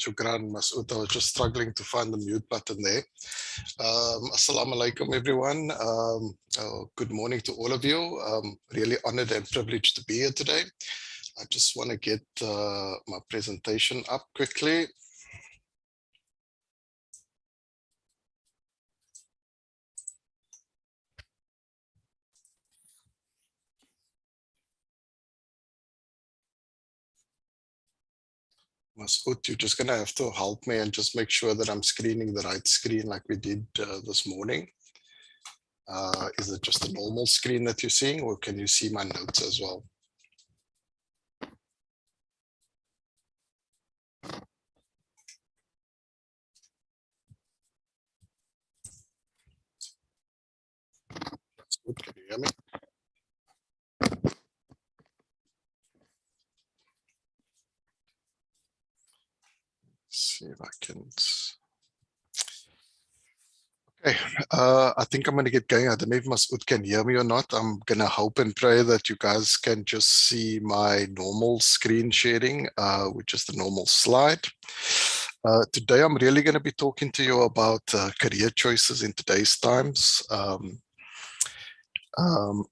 Shukran, Masood. I was just struggling to find the mute button there. Assalamu alaikum, everyone. Good morning to all of you. Really honored and privileged to be here today. I just want to get my presentation up quickly. Masood, you're just going to have to help me and just make sure that I'm screening the right screen like we did this morning. Is it just a normal screen that you're seeing, or can you see my notes as well? Masood, can you hear me? See if I can. Okay, I think I'm going to get going. I don't know if Masood can hear me or not. I'm going to hope and pray that you guys can just see my normal screen sharing, which is the normal slide. Today, I'm really going to be talking to you about career choices in today's times.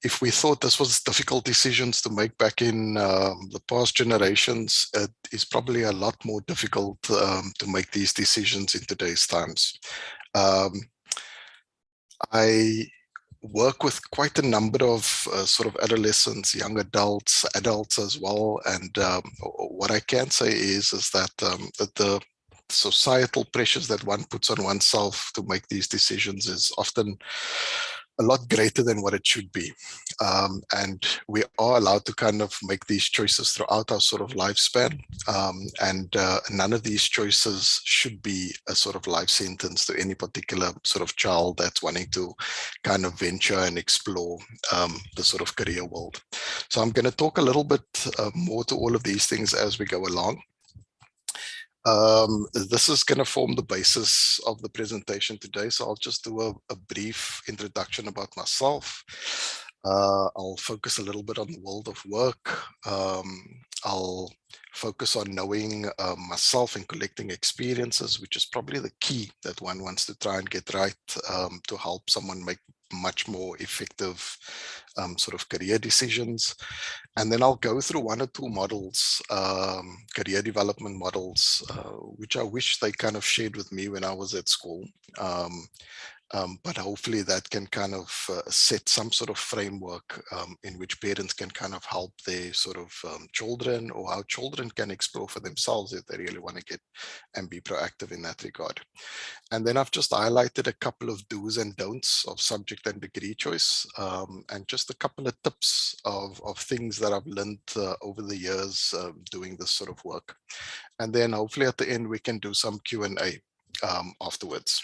If we thought this was difficult decisions to make back in the past generations, it is probably a lot more difficult to make these decisions in today's times. I work with quite a number of sort of adolescents, young adults as well. And what I can say is that the societal pressures that one puts on oneself to make these decisions is often a lot greater than what it should be. And we are allowed to kind of make these choices throughout our sort of lifespan. And none of these choices should be a sort of life sentence to any particular sort of child that's wanting to kind of venture and explore the sort of career world. So I'm going to talk a little bit more to all of these things as we go along. This is going to form the basis of the presentation today. So I'll just do a brief introduction about myself. I'll focus a little bit on the world of work. I'll focus on knowing myself and collecting experiences, which is probably the key that one wants to try and get right to help someone make much more effective sort of career decisions. And then I'll go through one or two models, career development models, which I wish they kind of shared with me when I was at school. But hopefully that can kind of set some sort of framework in which parents can kind of help their sort of children, or how children can explore for themselves if they really want to get and be proactive in that regard. And then I've just highlighted a couple of do's and don'ts of subject and degree choice, and just a couple of tips of things that I've learned over the years doing this sort of work. And then hopefully at the end we can do some Q&A afterwards.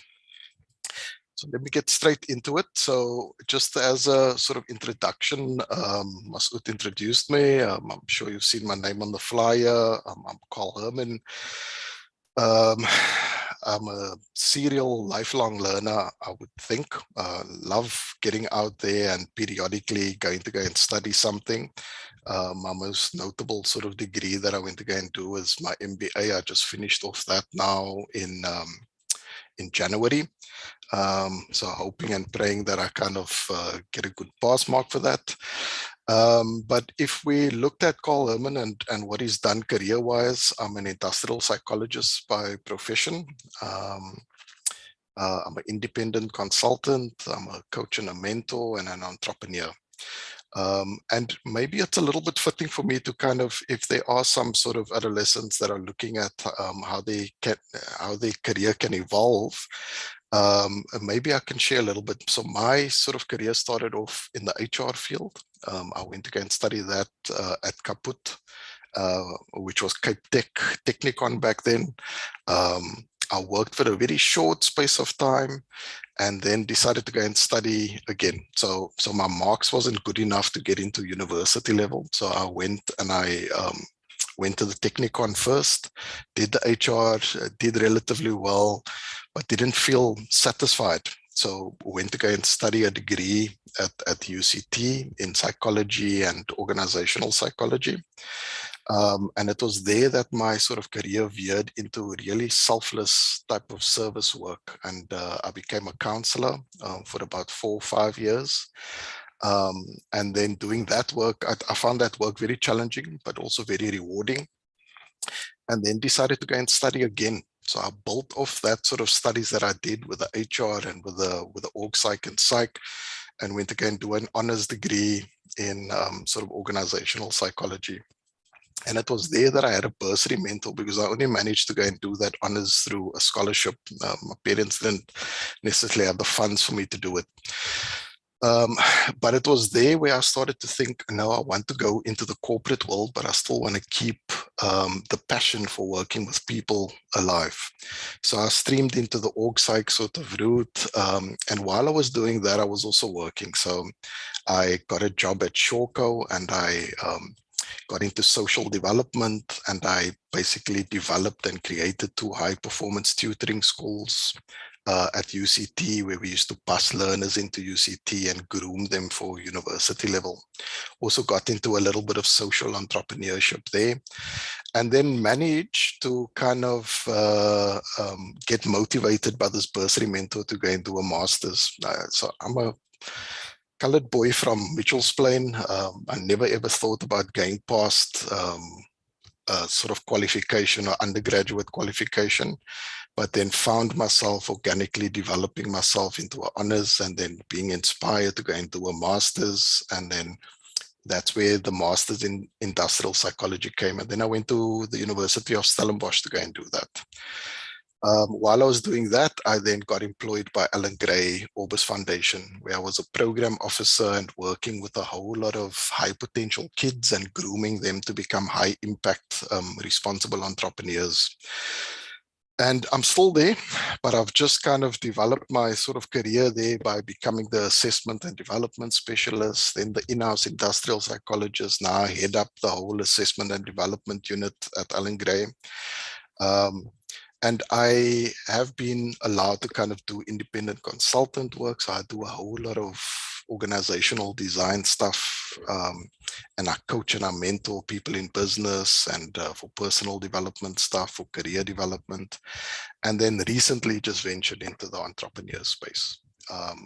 So let me get straight into it. So just as a sort of introduction, Masood introduced me. I'm sure you've seen my name on the flyer. I'm called Herman. I'm a serial lifelong learner, I would think. Love getting out there and periodically going to go and study something. My most notable sort of degree that I went to go and do is my MBA. I just finished off that now in January. So hoping and praying that I kind of get a good pass mark for that. But if we looked at Carl Herman and what he's done career-wise, I'm an industrial psychologist by profession. I'm an independent consultant. I'm a coach and a mentor and an entrepreneur. And maybe it's a little bit fitting for me to kind of, if there are some sort of adolescents that are looking at how their career can evolve, maybe I can share a little bit. So my sort of career started off in the HR field. I went to go and study that at Kaput, which was Cape Technicon back then. I worked for a very short space of time and then decided to go and study again. So my marks wasn't good enough to get into university level. So I went and I went to the Technicon first, did the HR, did relatively well, but didn't feel satisfied. So went to go and study a degree at UCT in psychology and organizational psychology. And it was there that my sort of career veered into really selfless type of service work. And I became a counselor for about 4 or 5 years. And then doing that work, I found that work very challenging, but also very rewarding. And then decided to go and study again. So I built off that sort of studies that I did with the HR and with the org psych and psych, and went to go and do an honors degree in sort of organizational psychology. And it was there that I had a bursary mentor, because I only managed to go and do that honors through a scholarship. My parents didn't necessarily have the funds for me to do it. But it was there where I started to think, no, I want to go into the corporate world, but I still want to keep the passion for working with people alive. So I streamed into the org psych sort of route. And while I was doing that, I was also working. So I got a job at Shawco, and I got into social development, and I basically developed and created 2 high-performance tutoring schools at UCT, where we used to bus learners into UCT and groom them for university level. Also got into a little bit of social entrepreneurship there, and then managed to kind of get motivated by this bursary mentor to go and do a master's. So I'm a colored boy from Mitchell's Plain. I never ever thought about going past sort of qualification or undergraduate qualification, but then found myself organically developing myself into an honors, and then being inspired to go and do a master's. And then that's where the master's in industrial psychology came. And then I went to the University of Stellenbosch to go and do that. While I was doing that, I then got employed by Alan Gray Orbis Foundation, where I was a program officer and working with a whole lot of high potential kids and grooming them to become high impact, responsible entrepreneurs. And I'm still there, but I've just kind of developed my sort of career there by becoming the assessment and development specialist, then the in-house industrial psychologist. Now I head up the whole assessment and development unit at Alan Gray. And I have been allowed to kind of do independent consultant work. So I do a whole lot of organizational design stuff. And I coach and I mentor people in business, and for personal development stuff, for career development. And then recently just ventured into the entrepreneur space,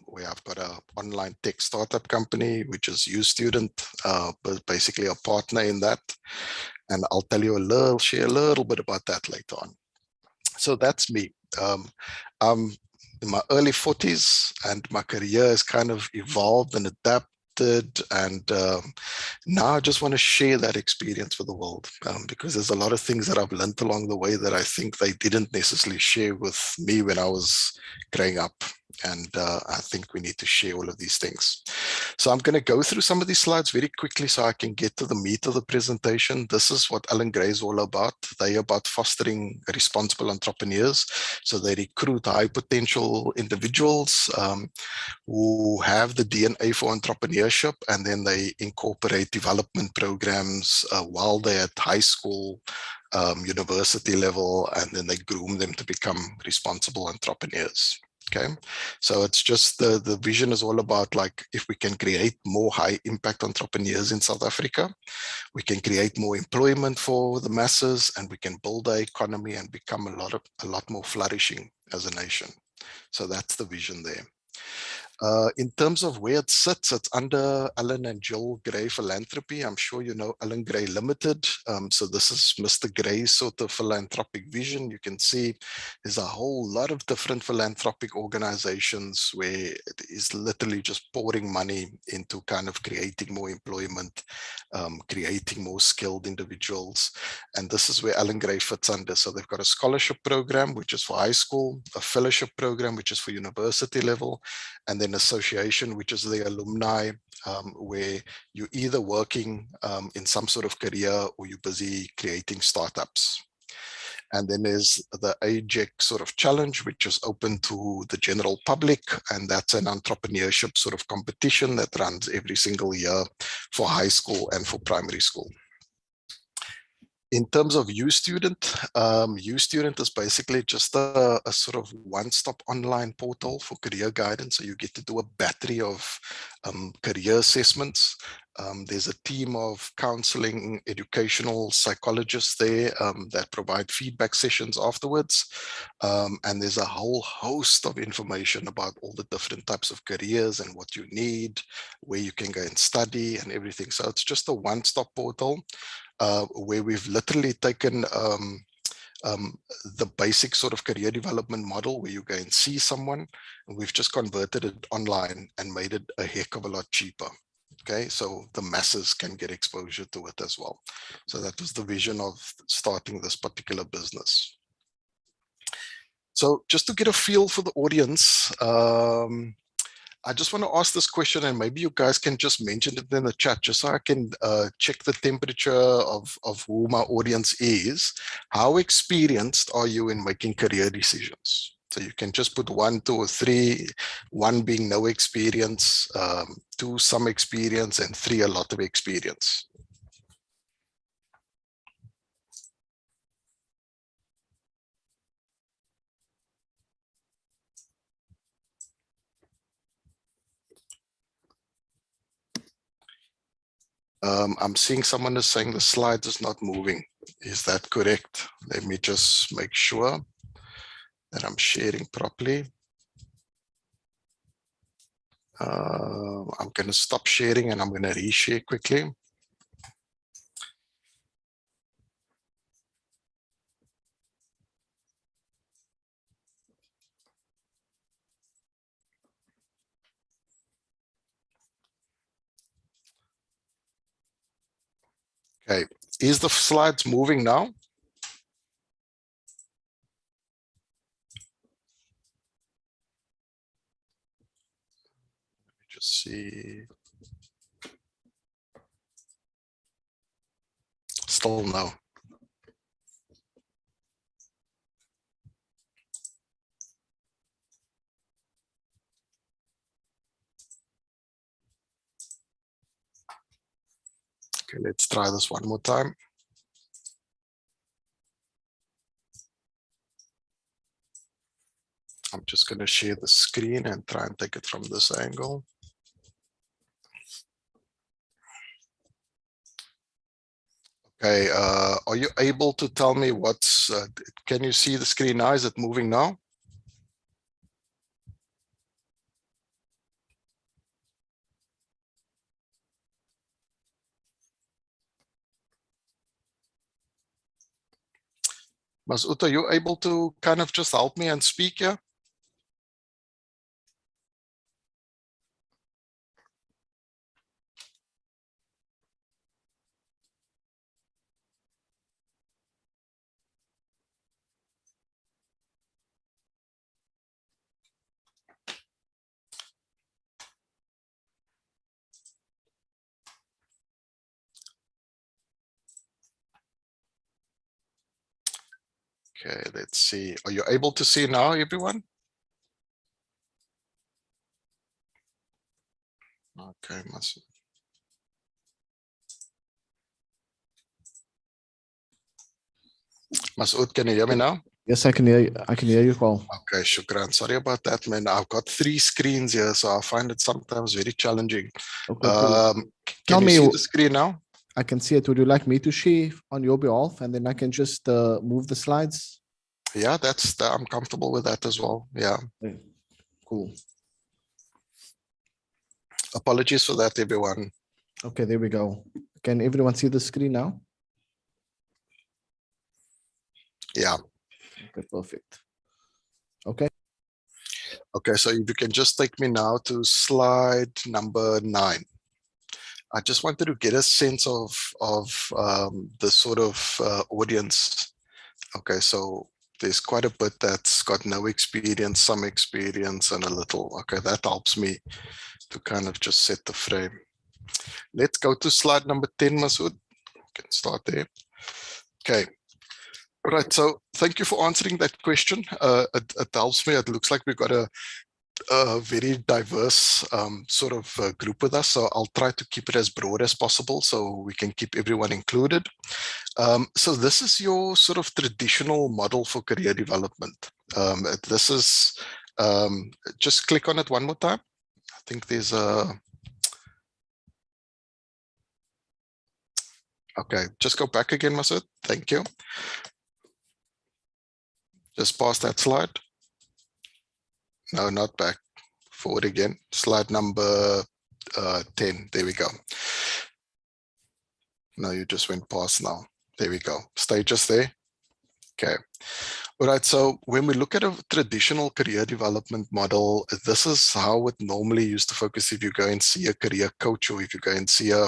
where I've got an online tech startup company, which is UStudent, but basically a partner in that. And I'll tell you share a little bit about that later on. So that's me. I'm in my early 40s, and my career has kind of evolved and adapted. And now I just want to share that experience with the world, because there's a lot of things that I've learned along the way that I think they didn't necessarily share with me when I was growing up. And I think we need to share all of these things. So I'm going to go through some of these slides very quickly so I can get to the meat of the presentation. This is what Alan Gray is all about. They're about fostering responsible entrepreneurs. So they recruit high potential individuals who have the DNA for entrepreneurship, and then they incorporate development programs while they're at high school, university level, and then they groom them to become responsible entrepreneurs. Okay, so it's just the vision is all about, like, if we can create more high impact entrepreneurs in South Africa, we can create more employment for the masses, and we can build our economy and become a lot more flourishing as a nation. So that's the vision there. In terms of where it sits, it's under Alan and Jill Gray Philanthropy. I'm sure you know Alan Gray Limited. So this is Mr. Gray's sort of philanthropic vision. You can see there's a whole lot of different philanthropic organizations where it is literally just pouring money into kind of creating more employment, creating more skilled individuals. And this is where Alan Gray fits under. So they've got a scholarship program, which is for high school, a fellowship program, which is for university level, and then association, which is the alumni, where you're either working in some sort of career or you're busy creating startups. And then there's the AJEC sort of challenge, which is open to the general public. And that's an entrepreneurship sort of competition that runs every single year for high school and for primary school. In terms of UStudent, UStudent is basically just a sort of one-stop online portal for career guidance. So you get to do a battery of career assessments There's a team of counseling, educational psychologists there that provide feedback sessions afterwards. And there's a whole host of information about all the different types of careers and what you need, where you can go and study and everything. So it's just a one-stop portal where we've literally taken the basic sort of career development model where you go and see someone, and we've just converted it online and made it a heck of a lot cheaper. Okay, so the masses can get exposure to it as well. So that was the vision of starting this particular business. So just to get a feel for the audience, I just want to ask this question, and maybe you guys can just mention it in the chat, just so I can check the temperature of who my audience is. How experienced are you in making career decisions? So you can just put 1, 2, or 3, 1 being no experience, 2 some experience, and 3 a lot of experience. I'm seeing someone is saying the slides is not moving. Is that correct? Let me just make sure that I'm sharing properly. I'm going to stop sharing and I'm going to reshare quickly. Okay, is the slides moving now? Let me just see. Still no. Okay, let's try this one more time. I'm just going to share the screen and try and take it from this angle. Okay, are you able to tell me what's, can you see the screen now? Is it moving now? Masood, are you able to kind of just help me and speak here? Okay, let's see. Are you able to see now, everyone? Okay, Masood. Masood, can you hear me now? Yes, I can hear you. I can hear you, Paul. Okay, shukran. Sorry about that, man. I've got 3 screens here, so I find it sometimes very challenging. Okay, cool. Can you see the screen now? I can see it. Would you like me to share on your behalf, and then I can just move the slides? Yeah, I'm comfortable with that as well. Yeah. Okay, cool. Apologies for that, everyone. Okay, there we go. Can everyone see the screen now? Yeah. Okay, perfect. Okay. Okay, so if you can just take me now to slide number 9. I just wanted to get a sense of the sort of audience. Okay, so there's quite a bit that's got no experience, some experience, and a little. Okay, that helps me to kind of just set the frame. Let's go to slide number 10, Masood. We can start there. Okay. All right, so thank you for answering that question. It helps me. It looks like we've got a very diverse sort of group with us, so I'll try to keep it as broad as possible so we can keep everyone included. So this is your sort of traditional model for career development. This is, just click on it one more time. I think there's a, Okay, just go back again, Masood. Thank you. Just past that slide. No, not back. Forward again. Slide number 10. There we go. No, you just went past now. There we go. Stay just there. Okay. All right, so when we look at a traditional career development model, this is how it normally used to focus if you go and see a career coach, or if you go and see a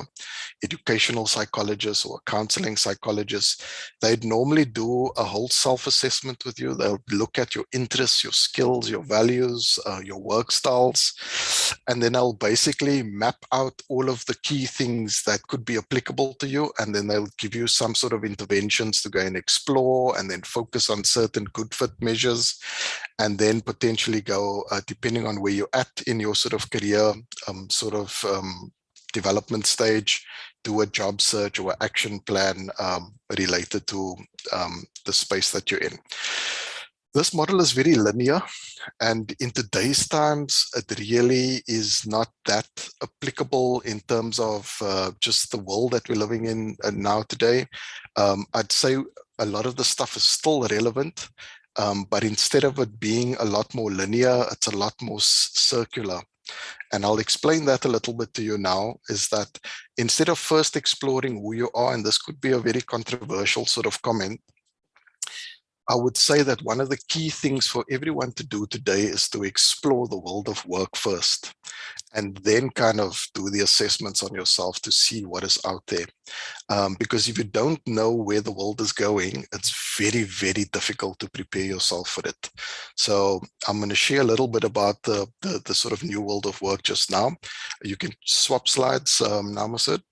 educational psychologist or a counseling psychologist. They'd normally do a whole self-assessment with you. They'll look at your interests, your skills, your values, your work styles, and then they'll basically map out all of the key things that could be applicable to you, and then they'll give you some sort of interventions to go and explore, and then focus on certain good fit measures, and then potentially go, depending on where you're at in your sort of career development stage, do a job search or action plan related to the space that you're in. This model is very linear, and in today's times, it really is not that applicable in terms of just the world that we're living in now today. I'd say a lot of the stuff is still relevant, but instead of it being a lot more linear, it's a lot more circular. And I'll explain that a little bit to you now, is that instead of first exploring who you are, and this could be a very controversial sort of comment, I would say that one of the key things for everyone to do today is to explore the world of work first, and then kind of do the assessments on yourself to see what is out there. Because if you don't know where the world is going, it's very, very difficult to prepare yourself for it. So I'm going to share a little bit about the sort of new world of work just now. You can swap slides now, Masood.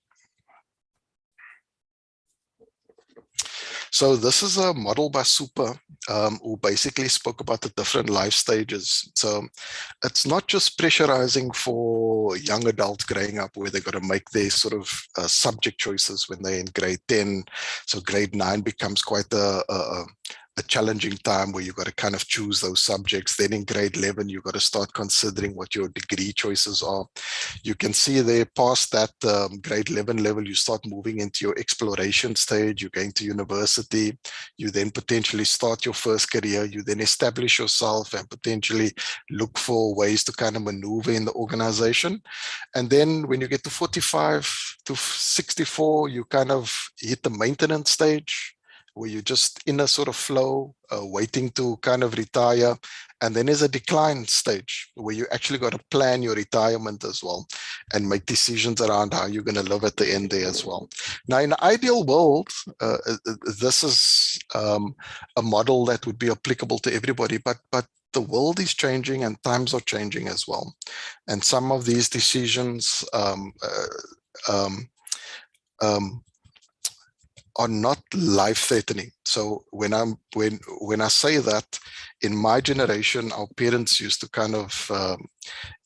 So this is a model by Super, who basically spoke about the different life stages. So it's not just pressurizing for young adults growing up where they've got to make their sort of subject choices when they're in grade 10. So grade 9 becomes quite a challenging time where you've got to kind of choose those subjects. Then in grade 11, you've got to start considering what your degree choices are. You can see there past that grade 11 level, you start moving into your exploration stage. You're going to university. You then potentially start your first career. You then establish yourself and potentially look for ways to kind of maneuver in the organization. And then when you get to 45 to 64, you kind of hit the maintenance stage, where you're just in a sort of flow, waiting to kind of retire. And then there's a decline stage where you actually got to plan your retirement as well and make decisions around how you're going to live at the end there as well. Now, in the ideal world, this is a model that would be applicable to everybody, but the world is changing and times are changing as well. And some of these decisions are not life-threatening. So when I say that, in my generation, our parents used to kind of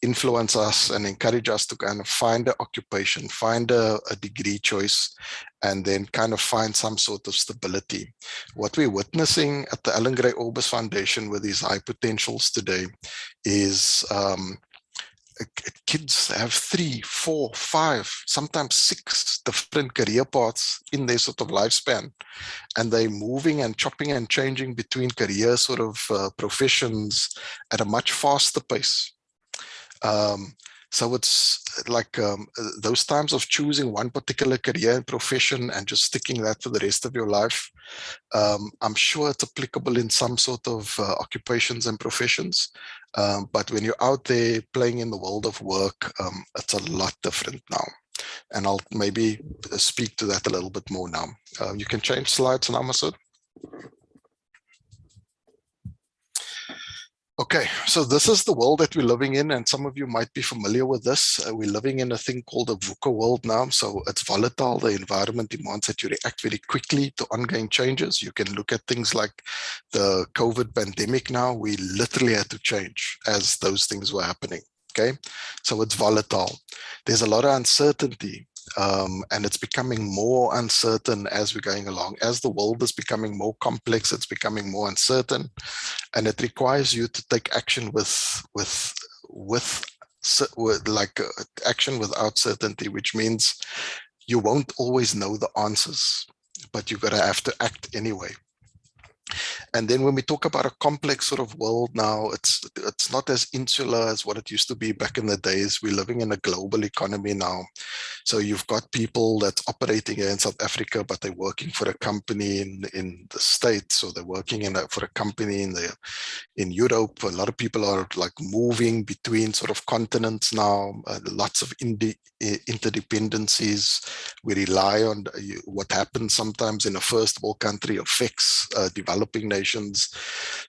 influence us and encourage us to kind of find an occupation, find a degree choice, and then kind of find some sort of stability. What we're witnessing at the Ellen Gray Orbis Foundation with these high potentials today is kids have 3, 4, 5, sometimes 6 different career paths in their sort of lifespan, and they're moving and chopping and changing between career sort of professions at a much faster pace. So it's like those times of choosing one particular career and profession and just sticking that for the rest of your life. I'm sure it's applicable in some sort of occupations and professions. But when you're out there playing in the world of work, it's a lot different now. And I'll maybe speak to that a little bit more now. You can change slides now, Masood. Okay, so this is the world that we're living in, and some of you might be familiar with this. We're living in a thing called the Vuca World now, so it's volatile. The environment demands that you react very quickly to ongoing changes. You can look at things like the COVID pandemic now. We literally had to change as those things were happening, okay? So it's volatile. There's a lot of uncertainty. And it's becoming more uncertain as we're going along. As the world is becoming more complex, it's becoming more uncertain, and it requires you to take action with action without certainty, which means You won't always know the answers, but you're going to have to act anyway. And then when we talk about a complex sort of world now, it's not as insular as what it used to be back in the days. We're living in a global economy now. So you've got people that's operating here in South Africa, but they're working for a company in the States, or they're working for a company in Europe. A lot of people are like moving between sort of continents now, lots of interdependencies. We rely on what happens sometimes in a first world country affects developing nations.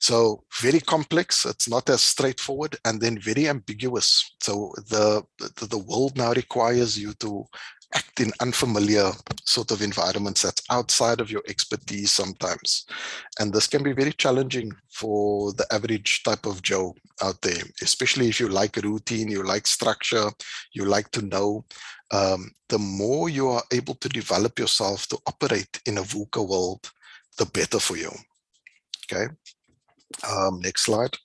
So very complex. It's not as straightforward, and then very ambiguous. So the world now requires you to act in unfamiliar sort of environments that's outside of your expertise sometimes. And this can be very challenging for the average type of Joe out there, especially if you like routine, you like structure, you like to know. The more you are able to develop yourself to operate in a Vuca world, the better for you. Okay. Next slide.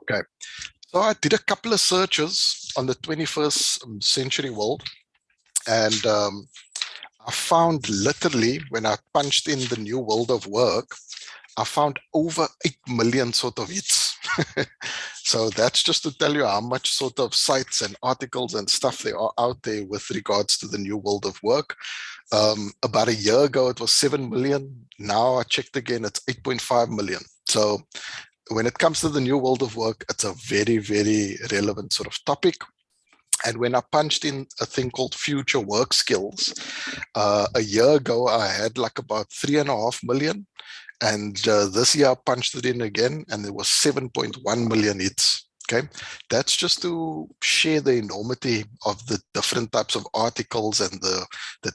Okay. So I did a couple of searches on the 21st century world, and I found literally, when I punched in the new world of work, I found over 8 million sort of hits. So that's just to tell you how much sort of sites and articles and stuff there are out there with regards to the new world of work. About a year ago, it was 7 million. Now I checked again, it's 8.5 million. So when it comes to the new world of work, it's a very, very relevant sort of topic. And when I punched in a thing called future work skills, a year ago, I had like about 3.5 million. And this year I punched it in again, and there was 7.1 million hits. Okay, that's just to share the enormity of the different types of articles and the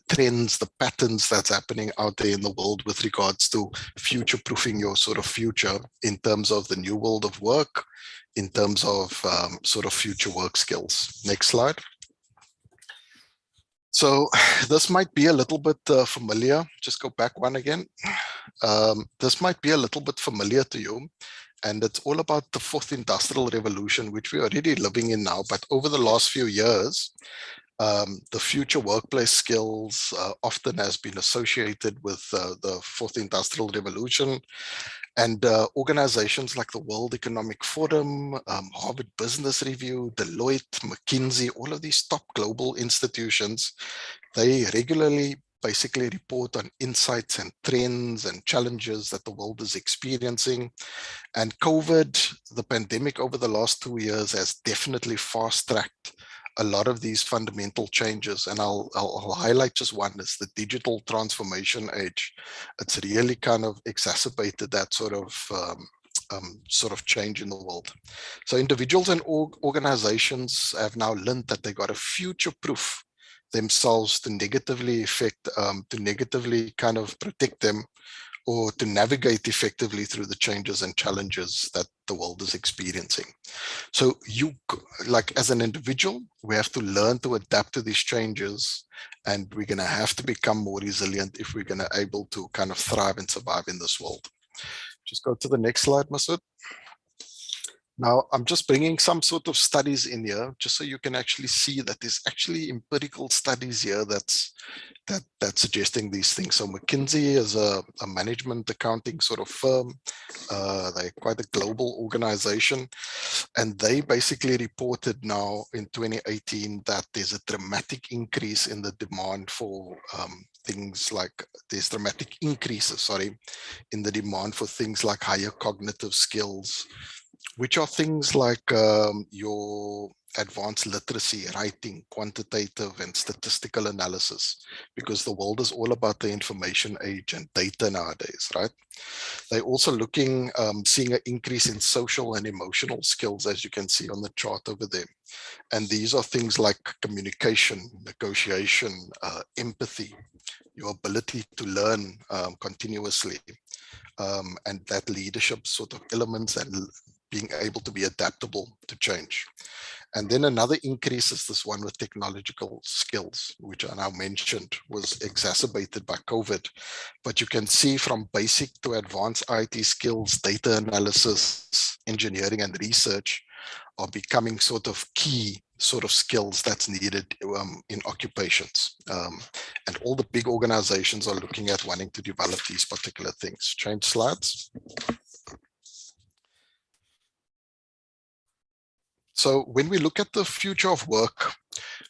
trends, the patterns that's happening out there in the world with regards to future-proofing your sort of future in terms of the new world of work, in terms of sort of future work skills. Next slide. So this might be a little bit familiar. Just go back one again. This might be a little bit familiar to you, and it's all about the fourth industrial revolution, which we're already living in now. But over the last few years, the future workplace skills often has been associated with the fourth industrial revolution. And organizations like the World Economic Forum, Harvard Business Review, Deloitte, McKinsey, all of these top global institutions, they regularly basically report on insights and trends and challenges that the world is experiencing. And COVID, the pandemic over the last 2 years, has definitely fast-tracked a lot of these fundamental changes. And I'll highlight just one, is the digital transformation age. It's really kind of exacerbated that sort of change in the world. So individuals and organizations have now learned that they got to future-proof themselves to negatively kind of protect them, or to navigate effectively through the changes and challenges that the world is experiencing. So like as an individual, we have to learn to adapt to these changes, and we're going to have to become more resilient if we're going to able to kind of thrive and survive in this world. Just go to the next slide, Masood. Now, I'm just bringing some sort of studies in here, just so you can actually see that there's actually empirical studies here that's suggesting these things. So McKinsey is a management accounting sort of firm. They're quite a global organization, and they basically reported now in 2018 that there's a dramatic increase in the demand for things like, there's dramatic increases, sorry, in the demand for things like higher cognitive skills, which are things like your advanced literacy, writing, quantitative and statistical analysis, because the world is all about the information age and data nowadays, right? They're also looking, seeing an increase in social and emotional skills, as you can see on the chart over there. And these are things like communication, negotiation, empathy, your ability to learn continuously, and that leadership sort of elements, and being able to be adaptable to change. And then another increase is this one with technological skills, which I now mentioned was exacerbated by COVID. But you can see from basic to advanced IT skills, data analysis, engineering, and research are becoming sort of key sort of skills that's needed in occupations. And all the big organizations are looking at wanting to develop these particular things. Change slides. So when we look at the future of work,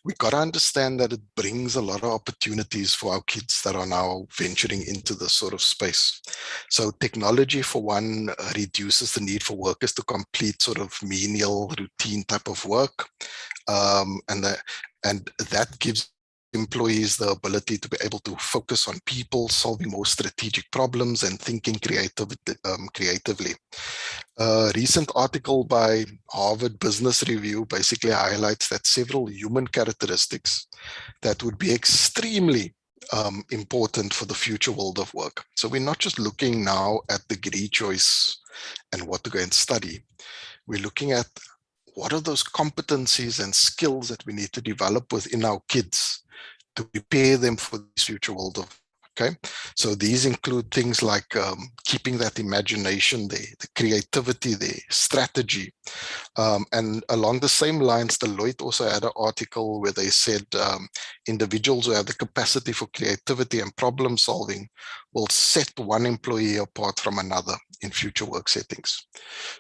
we got to understand that it brings a lot of opportunities for our kids that are now venturing into this sort of space. So technology, for one, reduces the need for workers to complete sort of menial routine type of work. And that gives employees the ability to be able to focus on people, solving more strategic problems and thinking creatively. A recent article by Harvard Business Review basically highlights that several human characteristics that would be extremely important for the future world of work. So we're not just looking now at degree choice and what to go and study. We're looking at what are those competencies and skills that we need to develop within our kids to prepare them for this future world of. Okay, so these include things like keeping that imagination there, the creativity there, strategy. And along the same lines, Deloitte also had an article where they said individuals who have the capacity for creativity and problem solving will set one employee apart from another in future work settings.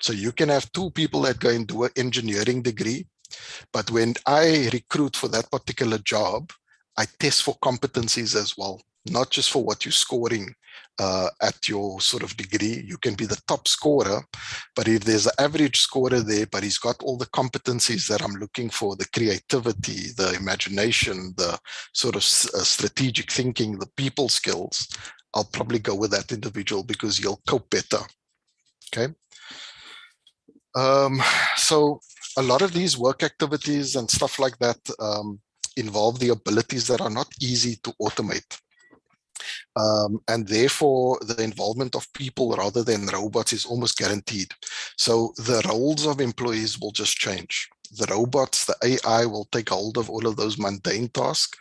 So you can have two people that go and do an engineering degree, but when I recruit for that particular job, I test for competencies as well, not just for what you're scoring at your sort of degree. You can be the top scorer, but if there's an average scorer there, but he's got all the competencies that I'm looking for, the creativity, the imagination, the sort of strategic thinking, the people skills, I'll probably go with that individual because he'll cope better. Okay. So a lot of these work activities and stuff like that involve the abilities that are not easy to automate. And therefore, the involvement of people rather than robots is almost guaranteed. So the roles of employees will just change. The robots, the AI will take hold of all of those mundane tasks,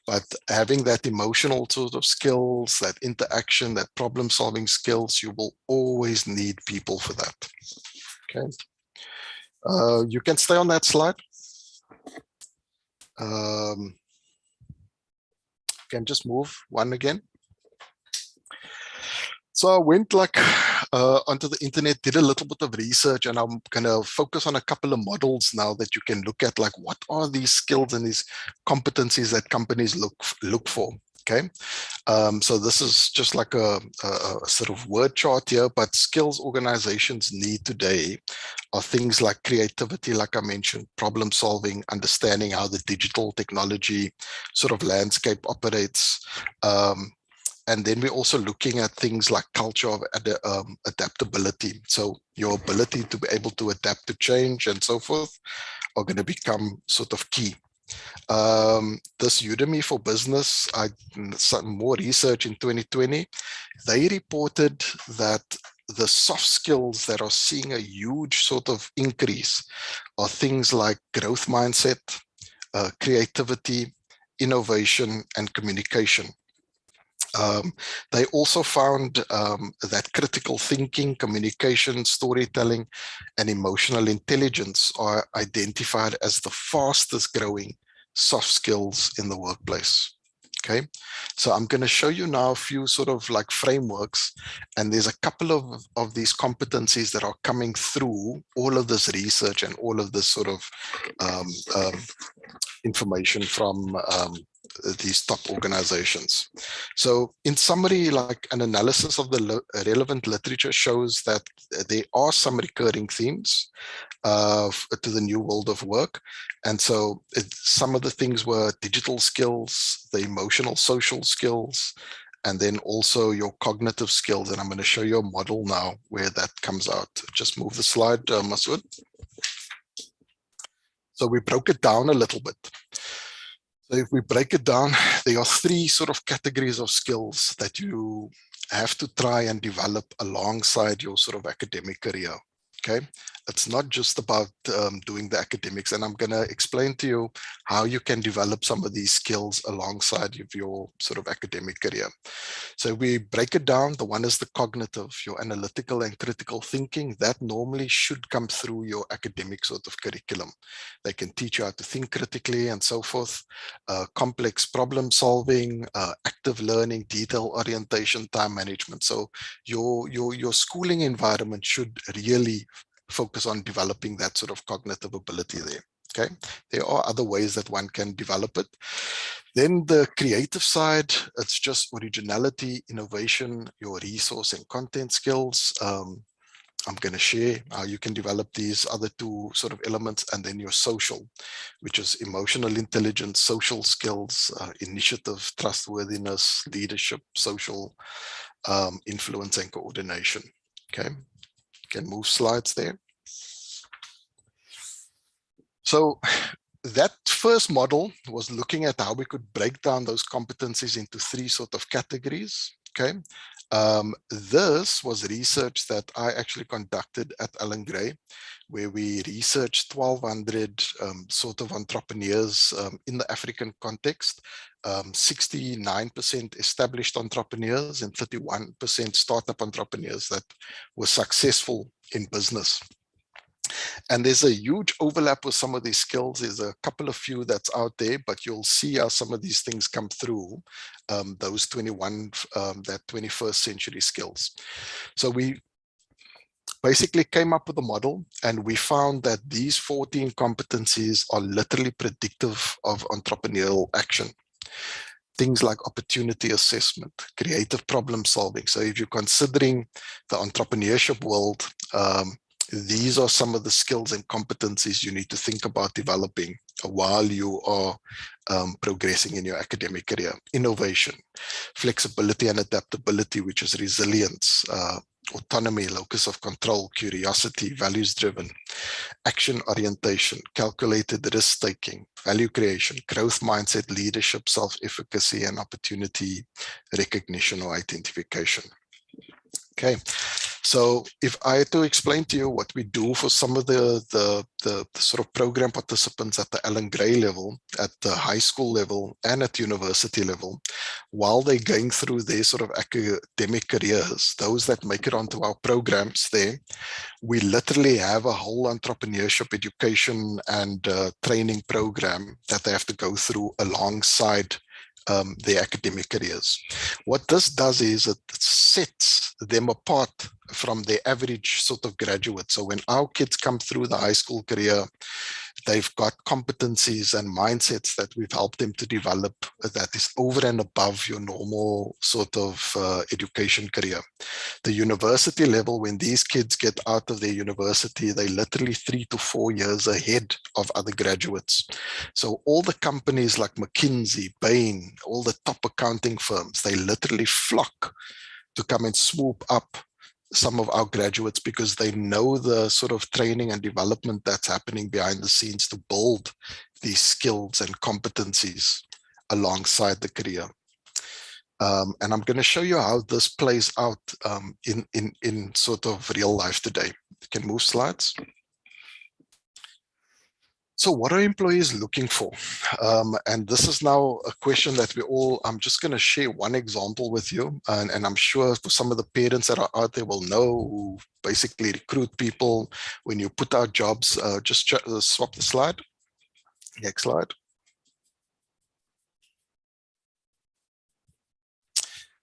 but having that emotional sort of skills, that interaction, that problem-solving skills, you will always need people for that. Okay. You can stay on that slide. Can just move one again. So I went onto the internet, did a little bit of research, and I'm going to focus on a couple of models now that you can look at, like what are these skills and these competencies that companies look for. Okay, so this is just like a sort of word chart here, but skills organizations need today are things like creativity, like I mentioned, problem solving, understanding how the digital technology sort of landscape operates. And then we're also looking at things like culture of adaptability. So your ability to be able to adapt to change and so forth are going to become sort of key. This Udemy for Business, I did some more research in 2020. They reported that the soft skills that are seeing a huge sort of increase are things like growth mindset, creativity, innovation, and communication. They also found that critical thinking, communication, storytelling, and emotional intelligence are identified as the fastest growing soft skills in the workplace. Okay, so I'm going to show you now a few sort of like frameworks, and there's a couple of these competencies that are coming through all of this research and all of this sort of information from these top organizations. So in summary, like an analysis of the relevant literature shows that there are some recurring themes to the new world of work. And so some of the things were digital skills, the emotional social skills, and then also your cognitive skills. And I'm going to show you a model now where that comes out. Just move the slide, Masood. So we broke it down a little bit. So if we break it down, there are three sort of categories of skills that you have to try and develop alongside your sort of academic career. Okay, it's not just about doing the academics, and I'm going to explain to you how you can develop some of these skills alongside of your sort of academic career. So we break it down. The one is the cognitive, your analytical and critical thinking. That normally should come through your academic sort of curriculum. They can teach you how to think critically and so forth. Complex problem solving, active learning, detail orientation, time management. So your schooling environment should really focus on developing that sort of cognitive ability there. Okay, there are other ways that one can develop it. Then the creative side, it's just originality, innovation, your resource and content skills. I'm going to share how you can develop these other two sort of elements, and then your social, which is emotional intelligence, social skills, initiative, trustworthiness, leadership, social influence and coordination. Okay, can move slides there. So that first model was looking at how we could break down those competencies into three sort of categories. Okay, this was research that I actually conducted at Allan Gray, where we researched 1,200 sort of entrepreneurs in the African context, 69% established entrepreneurs and 31% startup entrepreneurs that were successful in business. And there's a huge overlap with some of these skills. There's a couple of few that's out there, but you'll see how some of these things come through, those 21st century skills. So we basically came up with a model, and we found that these 14 competencies are literally predictive of entrepreneurial action. Things like opportunity assessment, creative problem solving. So if you're considering the entrepreneurship world, these are some of the skills and competencies you need to think about developing while you are progressing in your academic career. Innovation, flexibility and adaptability, which is resilience, autonomy, locus of control, curiosity, values-driven, action orientation, calculated risk-taking, value creation, growth mindset, leadership, self-efficacy, and opportunity recognition or identification. Okay, so if I had to explain to you what we do for some of the sort of program participants at the Allan Gray level, at the high school level, and at university level, while they're going through their sort of academic careers, those that make it onto our programs there, we literally have a whole entrepreneurship education and training program that they have to go through alongside their academic careers. What this does is it sets them apart from the average sort of graduate. So when our kids come through the high school career, they've got competencies and mindsets that we've helped them to develop that is over and above your normal sort of education career. The university level, when these kids get out of their university, they're literally 3 to 4 years ahead of other graduates. So all the companies like McKinsey, Bain, all the top accounting firms, they literally flock to come and swoop up some of our graduates because they know the sort of training and development that's happening behind the scenes to build these skills and competencies alongside the career. And I'm going to show you how this plays out in sort of real life today. You can move slides. So what are employees looking for? And this is now a question that I'm just going to share one example with you. And I'm sure for some of the parents that are out there will know who basically recruit people when you put out jobs. Just swap the slide. Next slide.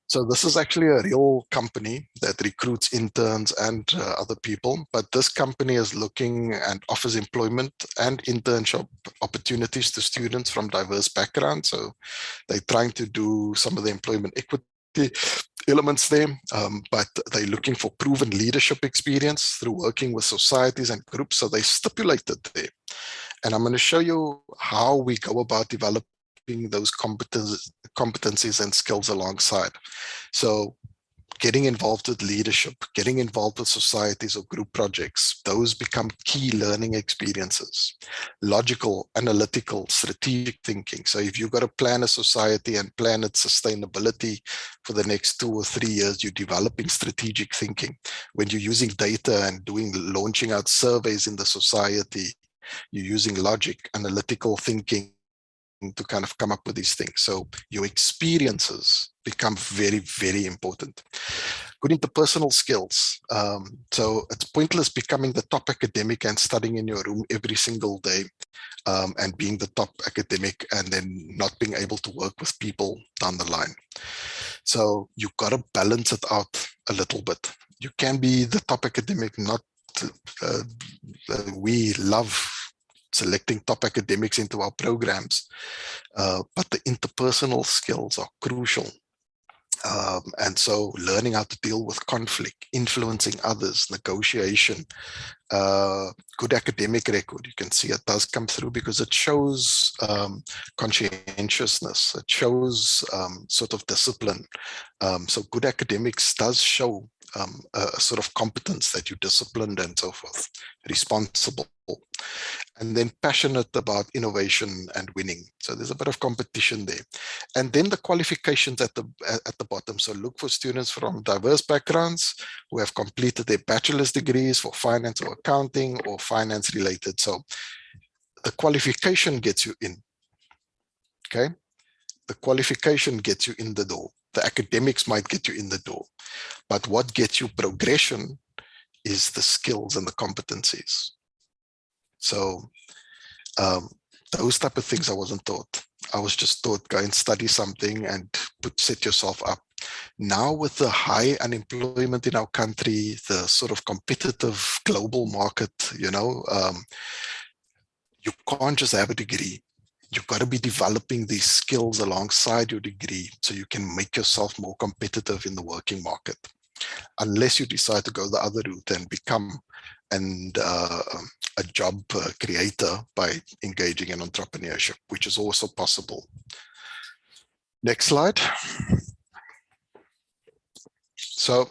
So this is actually a real company that recruits interns and other people, but this company is looking and offers employment and internship opportunities to students from diverse backgrounds. So they're trying to do some of the employment equity elements there, but they're looking for proven leadership experience through working with societies and groups. So they stipulated there. And I'm going to show you how we go about developing those competencies and skills alongside. So getting involved with leadership, getting involved with societies or group projects, those become key learning experiences. Logical, analytical, strategic thinking. So if you've got to plan a society and plan its sustainability for the next 2 or 3 years, you're developing strategic thinking. When you're using data and launching out surveys in the society, you're using logic, analytical thinking to kind of come up with these things. So your experiences become very, very important. Good interpersonal skills. So it's pointless becoming the top academic and studying in your room every single day and being the top academic and then not being able to work with people down the line. So you've got to balance it out a little bit. You can be the top academic, not we love selecting top academics into our programs, but the interpersonal skills are crucial. And so learning how to deal with conflict, influencing others, negotiation, good academic record. You can see it does come through because it shows conscientiousness. It shows sort of discipline. So good academics does show a sort of competence that you're disciplined and so forth, responsible. And then passionate about innovation and winning. So there's a bit of competition there. And then the qualifications at the bottom. So look for students from diverse backgrounds who have completed their bachelor's degrees for finance or accounting or finance related. So the qualification gets you in. Okay. The qualification gets you in the door. The academics might get you in the door. But what gets you progression is the skills and the competencies. So those type of things I wasn't taught. I was just taught go and study something and set yourself up. Now with the high unemployment in our country, the sort of competitive global market, you can't just have a degree. You've got to be developing these skills alongside your degree so you can make yourself more competitive in the working market. Unless you decide to go the other route and become a job creator by engaging in entrepreneurship, which is also possible. Next slide. So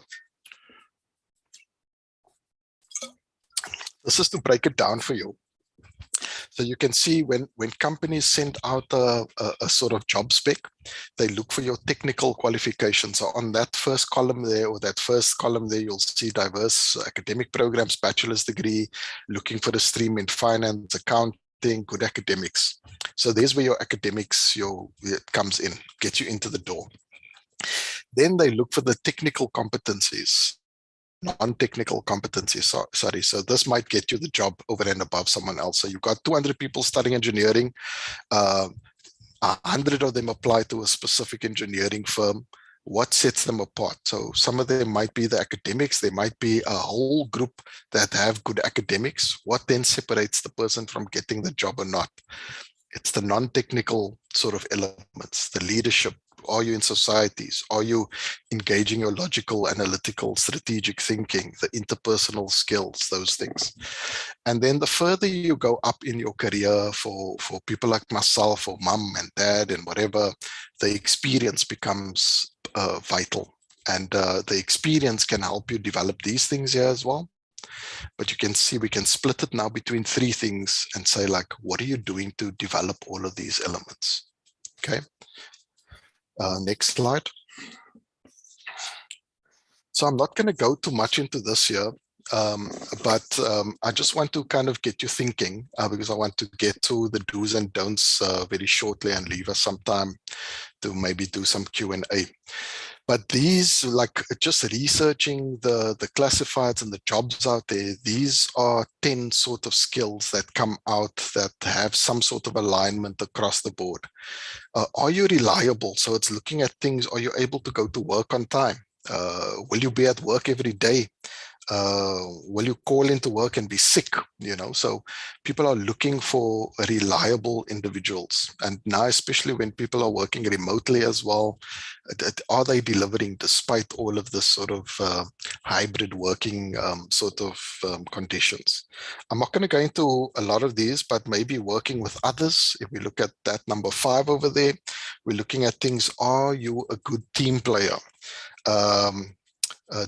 this is to break it down for you. So you can see when companies send out a sort of job spec, they look for your technical qualifications. So on that first column there, you'll see diverse academic programs, bachelor's degree, looking for the stream in finance, accounting, good academics. So there's where your academics, it comes in, gets you into the door. Then they look for the technical competencies. Non-technical competencies, sorry. So this might get you the job over and above someone else. So you've got 200 people studying engineering. 100 of them apply to a specific engineering firm. What sets them apart? So some of them might be the academics. There might be a whole group that have good academics. What then separates the person from getting the job or not? It's the non-technical sort of elements, the leadership. Are you in societies? Are you engaging your logical, analytical, strategic thinking, the interpersonal skills, those things? And then the further you go up in your career for people like myself or mom and dad and whatever, the experience becomes vital. And the experience can help you develop these things here as well. But you can see we can split it now between 3 things and say, like, what are you doing to develop all of these elements? Okay. Next slide. So I'm not going to go too much into this here, but I just want to kind of get you thinking because I want to get to the do's and don'ts very shortly and leave us some time to maybe do some Q&A. But these, like just researching the classifieds and the jobs out there, these are 10 sort of skills that come out that have some sort of alignment across the board. Are you reliable? So it's looking at things, are you able to go to work on time? Will you be at work every day? Will you call into work and be sick? So people are looking for reliable individuals. And now, especially when people are working remotely as well, are they delivering despite all of this sort of hybrid working conditions? I'm not going to go into a lot of these, but maybe working with others. If we look at that number 5 over there, we're looking at things. Are you a good team player?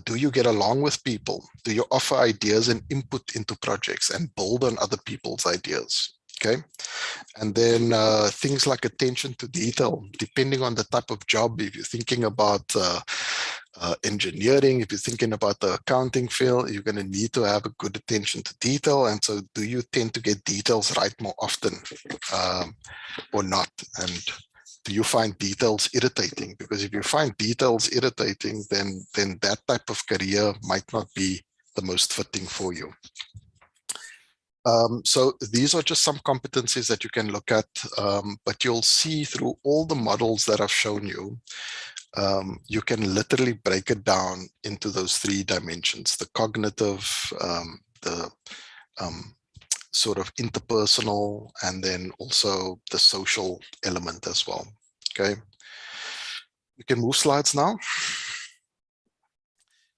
Do you get along with people? Do you offer ideas and input into projects and build on other people's ideas? Okay. And then things like attention to detail, depending on the type of job. If you're thinking about engineering, if you're thinking about the accounting field, you're going to need to have a good attention to detail. And so do you tend to get details right more often or not? And do you find details irritating? Because if you find details irritating, then that type of career might not be the most fitting for you. So these are just some competencies that you can look at, but you'll see through all the models that I've shown you, you can literally break it down into those 3 dimensions: the cognitive, the sort of interpersonal, and then also the social element as well. Okay, you can move slides now.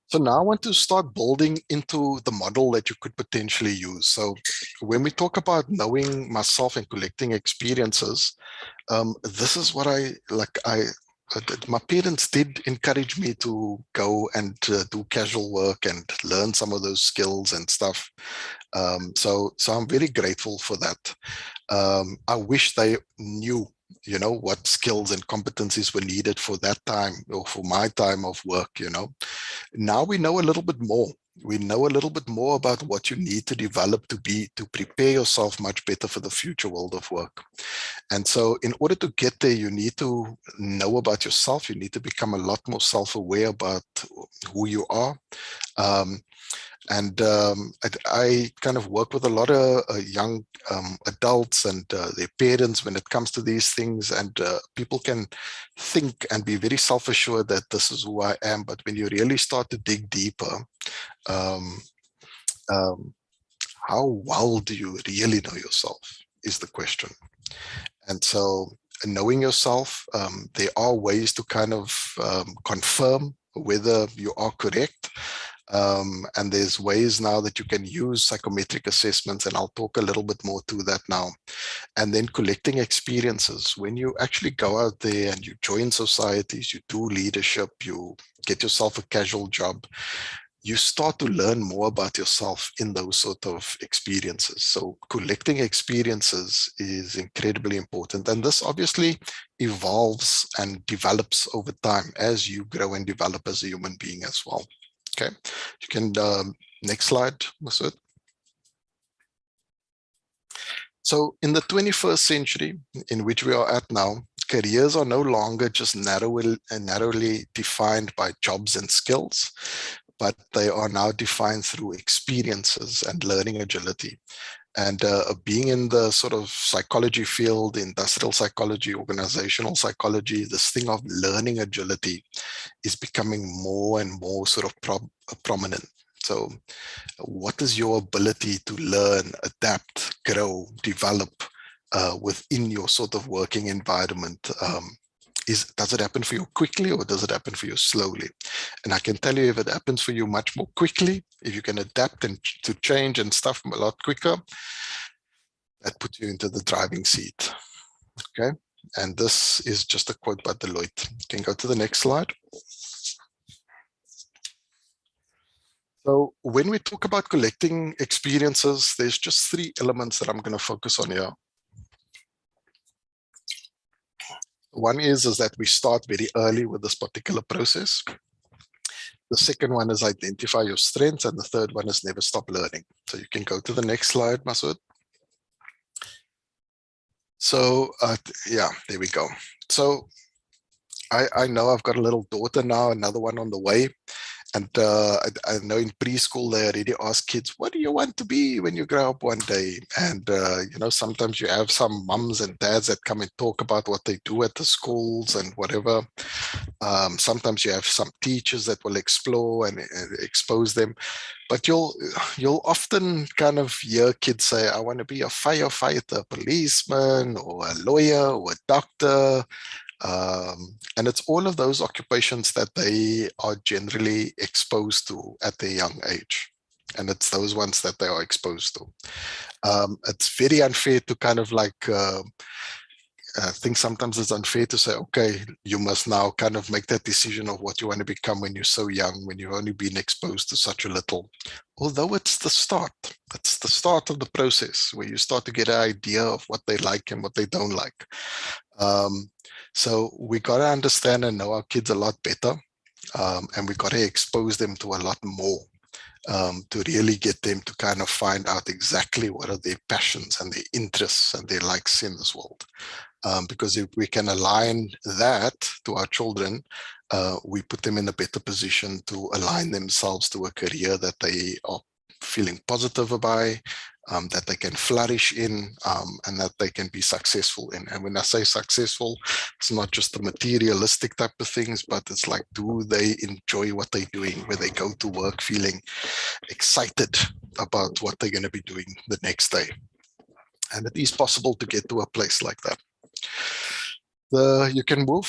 So now I want to start building into the model that you could potentially use. So when we talk about knowing myself and collecting experiences, this is what my parents did encourage me to go and do casual work and learn some of those skills and stuff. So I'm very grateful for that. I wish they knew, what skills and competencies were needed for that time or for my time of work. Now we know a little bit more. We know a little bit more about what you need to develop to prepare yourself much better for the future world of work. And so in order to get there, you need to know about yourself. You need to become a lot more self-aware about who you are. I kind of work with a lot of young adults and their parents when it comes to these things, and people can think and be very self-assured that this is who I am, but when you really start to dig deeper, how well do you really know yourself is the question. And so knowing yourself, there are ways to kind of confirm whether you are correct. And there's ways now that you can use psychometric assessments, and I'll talk a little bit more to that now. And then collecting experiences. When you actually go out there and you join societies, you do leadership, you get yourself a casual job, you start to learn more about yourself in those sort of experiences. So collecting experiences is incredibly important. And this obviously evolves and develops over time as you grow and develop as a human being as well. Okay, you can, next slide, Masood. So in the 21st century in which we are at now, careers are no longer just narrowly defined by jobs and skills, but they are now defined through experiences and learning agility. And being in the sort of psychology field, industrial psychology, organizational psychology, this thing of learning agility is becoming more and more sort of prominent. So what is your ability to learn, adapt, grow, develop within your sort of working environment? Does it happen for you quickly, or does it happen for you slowly? And I can tell you, if it happens for you much more quickly, if you can adapt and to change and stuff a lot quicker, that puts you into the driving seat. Okay. And this is just a quote by Deloitte. You can go to the next slide. So when we talk about collecting experiences, there's just 3 elements that I'm going to focus on here. One is that we start very early with this particular process. The second one is identify your strengths, and the third one is never stop learning. So you can go to the next slide, Masood. So yeah, there we go. So I know I've got a little daughter now, another one on the way. And I know in preschool, they already ask kids, what do you want to be when you grow up one day? And, sometimes you have some mums and dads that come and talk about what they do at the schools and whatever. Sometimes you have some teachers that will explore and expose them. But you'll often kind of hear kids say, I want to be a firefighter, a policeman, or a lawyer, or a doctor. And it's all of those occupations that they are generally exposed to at their young age. And it's those ones that they are exposed to. It's very unfair to kind of like I think sometimes it's unfair to say, okay, you must now kind of make that decision of what you want to become when you're so young, when you've only been exposed to such a little. Although it's the start of the process where you start to get an idea of what they like and what they don't like. So we got to understand and know our kids a lot better, and we got to expose them to a lot more. To really get them to kind of find out exactly what are their passions and their interests and their likes in this world. Because if we can align that to our children, we put them in a better position to align themselves to a career that they are feeling positive about, that they can flourish in, and that they can be successful in. And when I say successful, it's not just the materialistic type of things, but it's like, do they enjoy what they're doing, where they go to work feeling excited about what they're going to be doing the next day. And it is possible to get to a place like that. You can move.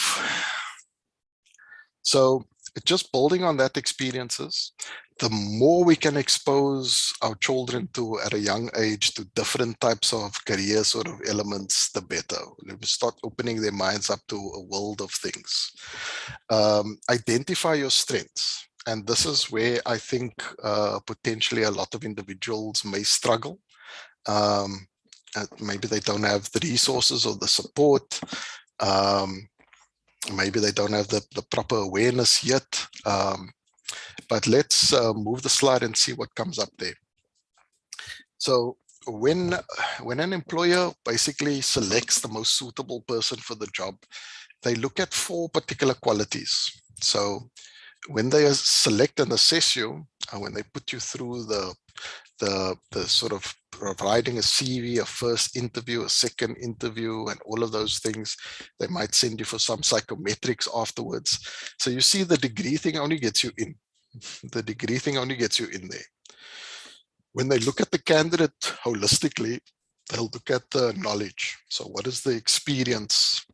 So just building on that experiences, the more we can expose our children to at a young age to different types of career sort of elements, the better. We start opening their minds up to a world of things. Identify your strengths. And this is where I think potentially a lot of individuals may struggle. Maybe they don't have the resources or the support. Maybe they don't have the proper awareness yet. But let's move the slide and see what comes up there. So when an employer basically selects the most suitable person for the job, they look at 4 particular qualities. So when they select and assess you, when they put you through the sort of providing a CV, a first interview, a second interview, and all of those things, they might send you for some psychometrics afterwards. So you see, the degree thing only gets you in. The degree thing only gets you in there. When they look at the candidate holistically, they'll look at the knowledge. So what is the experience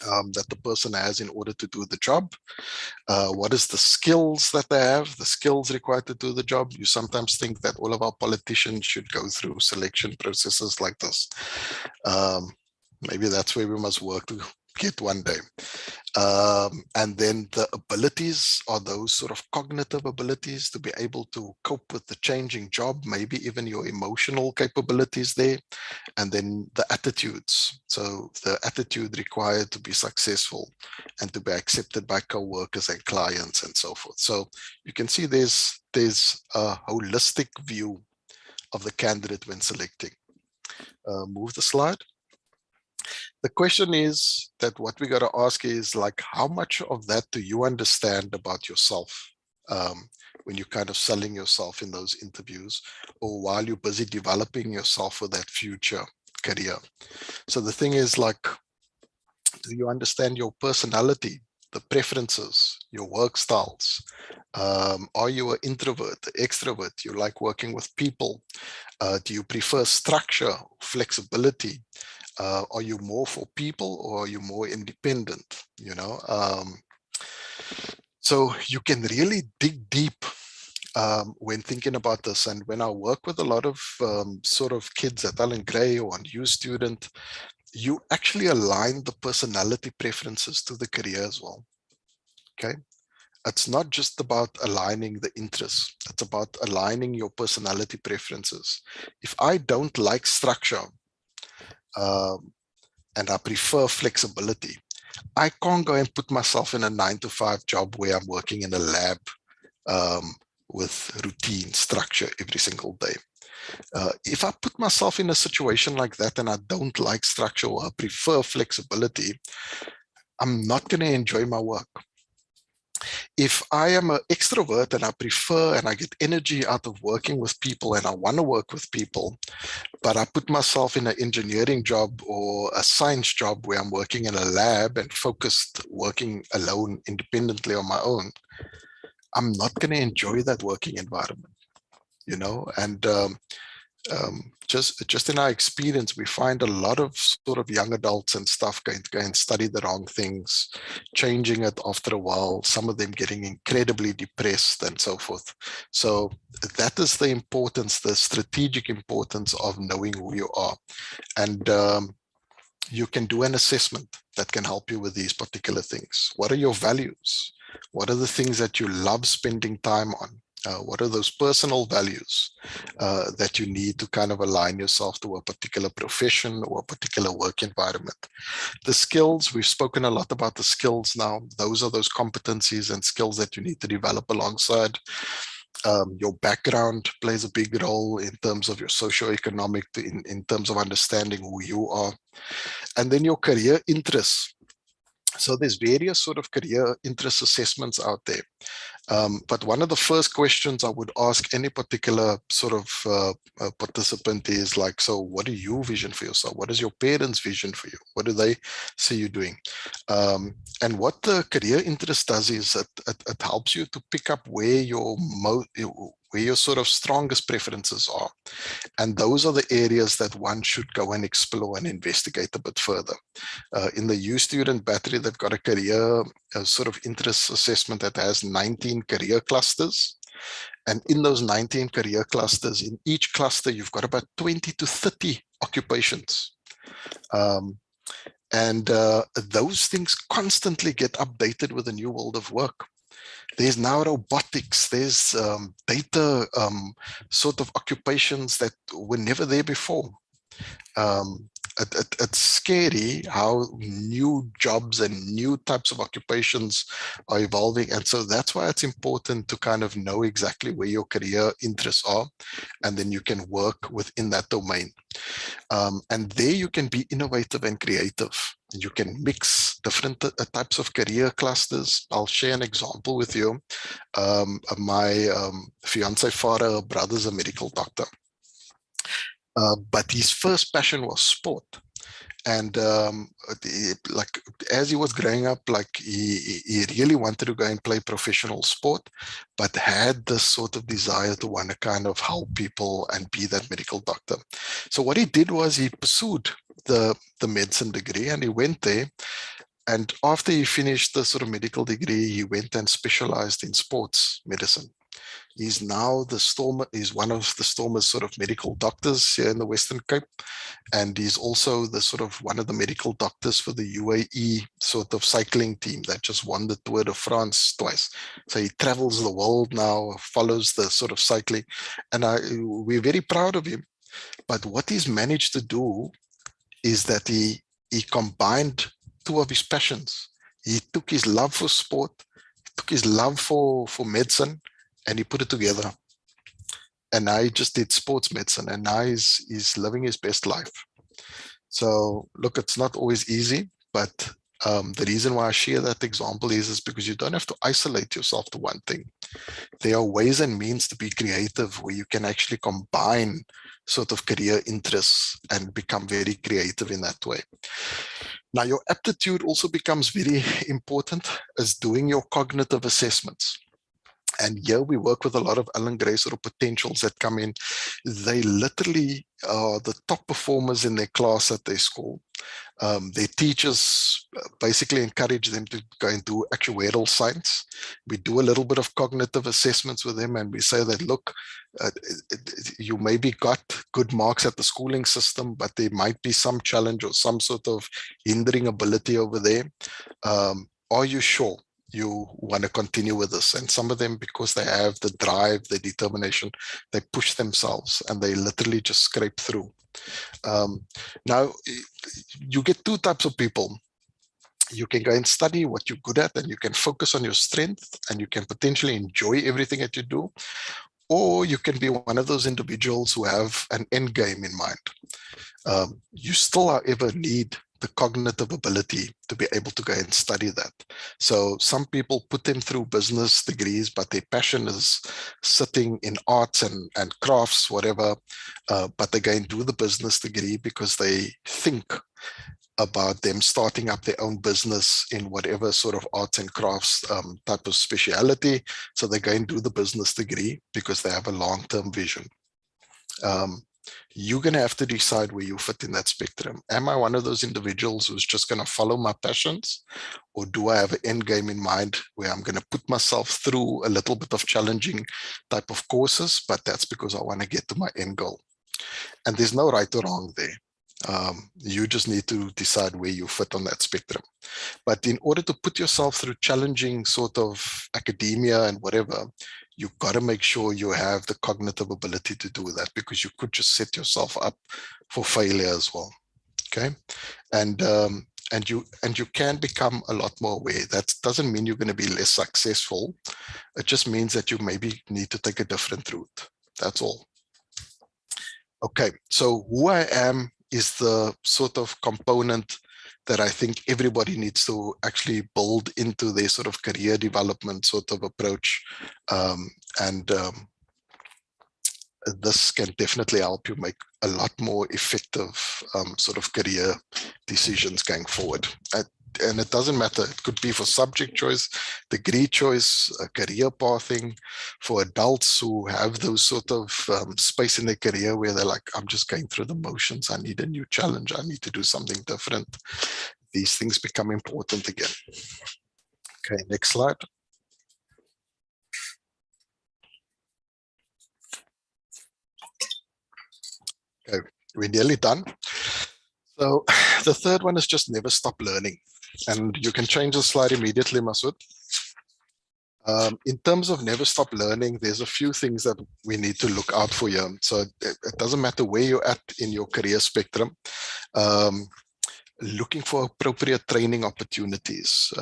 that the person has in order to do the job? What is the skills that they have, the skills required to do the job? You sometimes think that all of our politicians should go through selection processes like this. Maybe that's where we must work to get one day. And then the abilities are those sort of cognitive abilities to be able to cope with the changing job, maybe even your emotional capabilities there. And then the attitudes. So the attitude required to be successful and to be accepted by co-workers and clients and so forth. So you can see there's a holistic view of the candidate when selecting. Move the slide. The question is that what we got to ask is, like, how much of that do you understand about yourself when you're kind of selling yourself in those interviews, or while you're busy developing yourself for that future career? So the thing is, like, do you understand your personality, the preferences, your work styles? Are you an introvert, extrovert? You like working with people? Do you prefer structure, flexibility? Are you more for people, or are you more independent? You know, so you can really dig deep when thinking about this. And when I work with a lot of sort of kids at Allen Gray or on U Student, you actually align the personality preferences to the career as well. Okay. It's not just about aligning the interests. It's about aligning your personality preferences. If I don't like structure, and I prefer flexibility, I can't go and put myself in a 9-to-5 job where I'm working in a lab with routine structure every single day. If I put myself in a situation like that and I don't like structure, or I prefer flexibility, I'm not going to enjoy my work. If I am an extrovert and I prefer and I get energy out of working with people and I want to work with people, but I put myself in an engineering job or a science job where I'm working in a lab and focused, working alone, independently on my own, I'm not going to enjoy that working environment, you know. And just in our experience, we find a lot of sort of young adults and stuff going to go and study the wrong things, changing it after a while, some of them getting incredibly depressed and so forth. So that is the importance, the strategic importance of knowing who you are. And you can do an assessment that can help you with these particular things. What are your values? What are the things that you love spending time on? What are those personal values that you need to kind of align yourself to a particular profession or a particular work environment? The skills, we've spoken a lot about the skills now. Those are those competencies and skills that you need to develop alongside. Your background plays a big role in terms of your socioeconomic, in terms of understanding who you are. And then your career interests. So there's various sort of career interest assessments out there. But one of the first questions I would ask any particular sort of participant is like, so what do you vision for yourself? What is your parents' vision for you? What do they see you doing? And what the career interest does is it helps you to pick up where your sort of strongest preferences are. And those are the areas that one should go and explore and investigate a bit further. In the U Student Battery, they've got a career sort of interest assessment that has 19 career clusters. And in those 19 career clusters, in each cluster, you've got about 20 to 30 occupations. Those things constantly get updated with the new world of work. There's now robotics, there's data sort of occupations that were never there before. It's scary how new jobs and new types of occupations are evolving. And so that's why it's important to kind of know exactly where your career interests are, and then you can work within that domain. And there you can be innovative and creative. You can mix different types of career clusters. I'll share an example with you. My fiance father, brother's a medical doctor. But his first passion was sport. And like as he was growing up, like he really wanted to go and play professional sport, but had this sort of desire to want to kind of help people and be that medical doctor. So what he did was he pursued the medicine degree, and he went there. And after he finished the sort of medical degree, he went and specialized in sports medicine. He's now he's one of the Stormer's sort of medical doctors here in the Western Cape. And he's also the sort of one of the medical doctors for the UAE sort of cycling team that just won the Tour de France twice. So he travels the world now, follows the sort of cycling. And we're very proud of him. But what he's managed to do is that he combined two of his passions. He took his love for sport, took his love for medicine, and he put it together. And now he just did sports medicine, and now he's living his best life. So look, it's not always easy, but the reason why I share that example is because you don't have to isolate yourself to one thing. There are ways and means to be creative where you can actually combine sort of career interests and become very creative in that way. Now, your aptitude also becomes very important as doing your cognitive assessments. And here we work with a lot of Alan Gray sort of potentials that come in. They literally are the top performers in their class at their school. Their teachers basically encourage them to go and do actuarial science. We do a little bit of cognitive assessments with them, and we say that, look, you maybe got good marks at the schooling system, but there might be some challenge or some sort of hindering ability over there. Are you sure you want to continue with this? And some of them, because they have the drive, the determination, they push themselves and they literally just scrape through. Now, you get two types of people. You can go and study what you're good at, and you can focus on your strength, and you can potentially enjoy everything that you do. Or you can be one of those individuals who have an end game in mind. You still, however, need the cognitive ability to be able to go and study that. So some people put them through business degrees, but their passion is sitting in arts and crafts, whatever, but they go and do the business degree because they think about them starting up their own business in whatever sort of arts and crafts type of speciality. So they go and do the business degree because they have a long-term vision. You're going to have to decide where you fit in that spectrum. Am I one of those individuals who's just going to follow my passions, or do I have an end game in mind where I'm going to put myself through a little bit of challenging type of courses, but that's because I want to get to my end goal? And there's no right or wrong there. You just need to decide where you fit on that spectrum. But in order to put yourself through challenging sort of academia and whatever, you've got to make sure you have the cognitive ability to do that, because you could just set yourself up for failure as well. Okay. And you can become a lot more aware. That doesn't mean you're going to be less successful. It just means that you maybe need to take a different route. That's all. Okay, so who I am is the sort of component that I think everybody needs to actually build into their sort of career development sort of approach. This can definitely help you make a lot more effective sort of career decisions going forward. And it doesn't matter. It could be for subject choice, degree choice, career pathing, for adults who have those sort of space in their career where they're like, I'm just going through the motions. I need a new challenge. I need to do something different. These things become important again. Okay, next slide. Okay, we're nearly done. So the third one is just never stop learning. And you can change the slide immediately, Masood. In terms of never stop learning, there's a few things that we need to look out for here. So it doesn't matter where you're at in your career spectrum. Looking for appropriate training opportunities.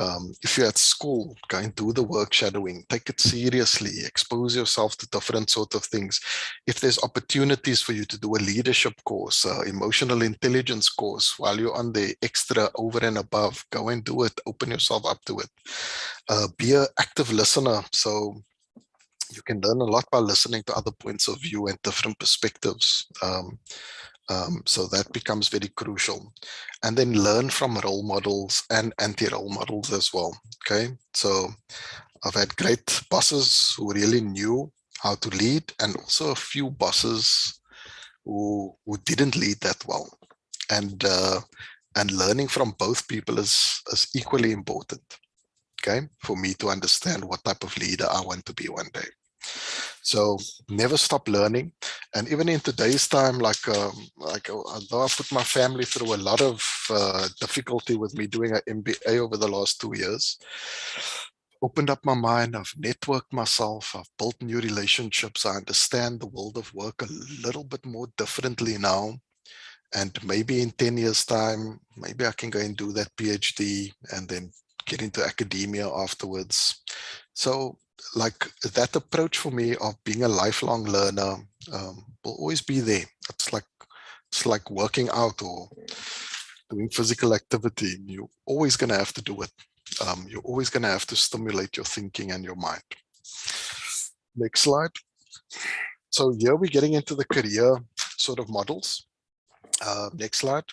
If you're at school, go and do the work shadowing, take it seriously, expose yourself to different sort of things. If there's opportunities for you to do a leadership course, emotional intelligence course, while you're on the extra over and above, go and do it, open yourself up to it. Be an active listener. So you can learn a lot by listening to other points of view and different perspectives. So that becomes very crucial. And then learn from role models and anti-role models as well. Okay, so I've had great bosses who really knew how to lead, and also a few bosses who didn't lead that well. And learning from both people is equally important. Okay, for me to understand what type of leader I want to be one day. So never stop learning. And even in today's time, although I put my family through a lot of difficulty with me doing an MBA over the last 2 years, opened up my mind, I've networked myself, I've built new relationships, I understand the world of work a little bit more differently now. And maybe in 10 years' time, maybe I can go and do that PhD and then get into academia afterwards. So like that approach for me of being a lifelong learner will always be there. It's like working out or doing physical activity. You're always going to have to do it. You're always going to have to stimulate your thinking and your mind. Next slide. So here we're getting into the career sort of models. Next slide.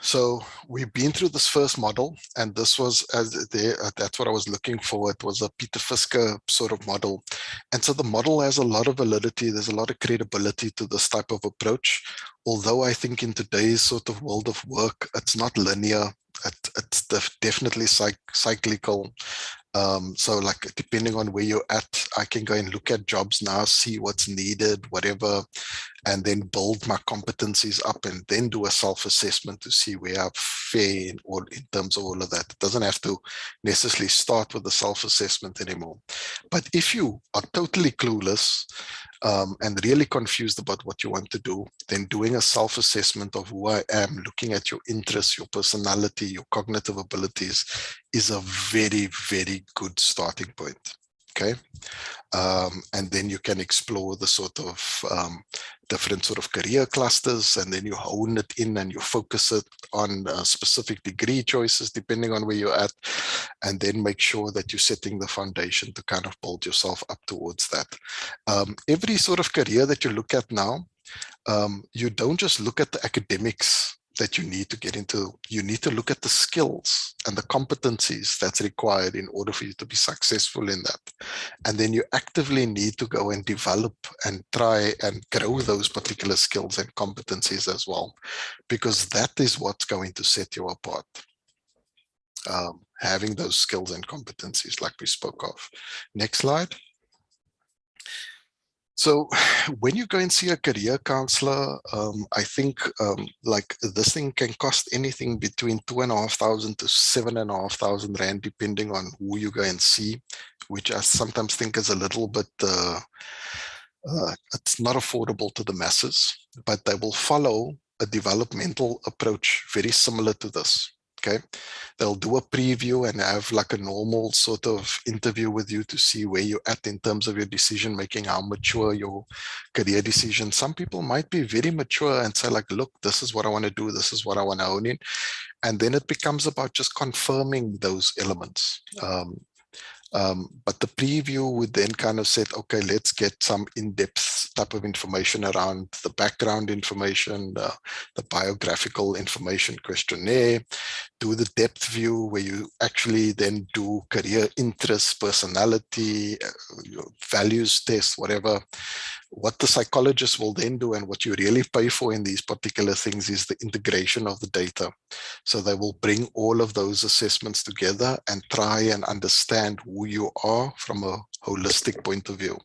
So we've been through this first model, and this was that's what I was looking for. It was a Peter Fisker sort of model. And so the model has a lot of validity. There's a lot of credibility to this type of approach. Although I think in today's sort of world of work, it's not linear. It's definitely cyclical. So like depending on where you're at, I can go and look at jobs now, see what's needed, whatever, and then build my competencies up and then do a self-assessment to see where I fare in terms of all of that. It doesn't have to necessarily start with the self-assessment anymore. But if you are totally clueless and really confused about what you want to do, then doing a self-assessment of who I am, looking at your interests, your personality, your cognitive abilities is a very, very good starting point. Okay. And then you can explore the sort of different sort of career clusters, and then you hone it in and you focus it on specific degree choices depending on where you're at, and then make sure that you're setting the foundation to kind of build yourself up towards that. Every sort of career that you look at now, you don't just look at the academics that you need to get into. You need to look at the skills and the competencies that's required in order for you to be successful in that. And then you actively need to go and develop and try and grow those particular skills and competencies as well, because that is what's going to set you apart. Having those skills and competencies like we spoke of. Next slide. So when you go and see a career counselor, I think like this thing can cost anything between 2,500 to 7,500 rand, depending on who you go and see, which I sometimes think is a little bit, it's not affordable to the masses, but they will follow a developmental approach very similar to this. Okay, they'll do a preview and have like a normal sort of interview with you to see where you're at in terms of your decision making, how mature your career decision. Some people might be very mature and say like, look, this is what I want to do, this is what I want to own in, and then it becomes about just confirming those elements. But the preview would then kind of say, okay, let's get some in-depth type of information around the background information, the biographical information questionnaire, do the depth view where you actually then do career interests, personality, values test, whatever. What the psychologist will then do and what you really pay for in these particular things is the integration of the data. So they will bring all of those assessments together and try and understand who you are from a holistic point of view.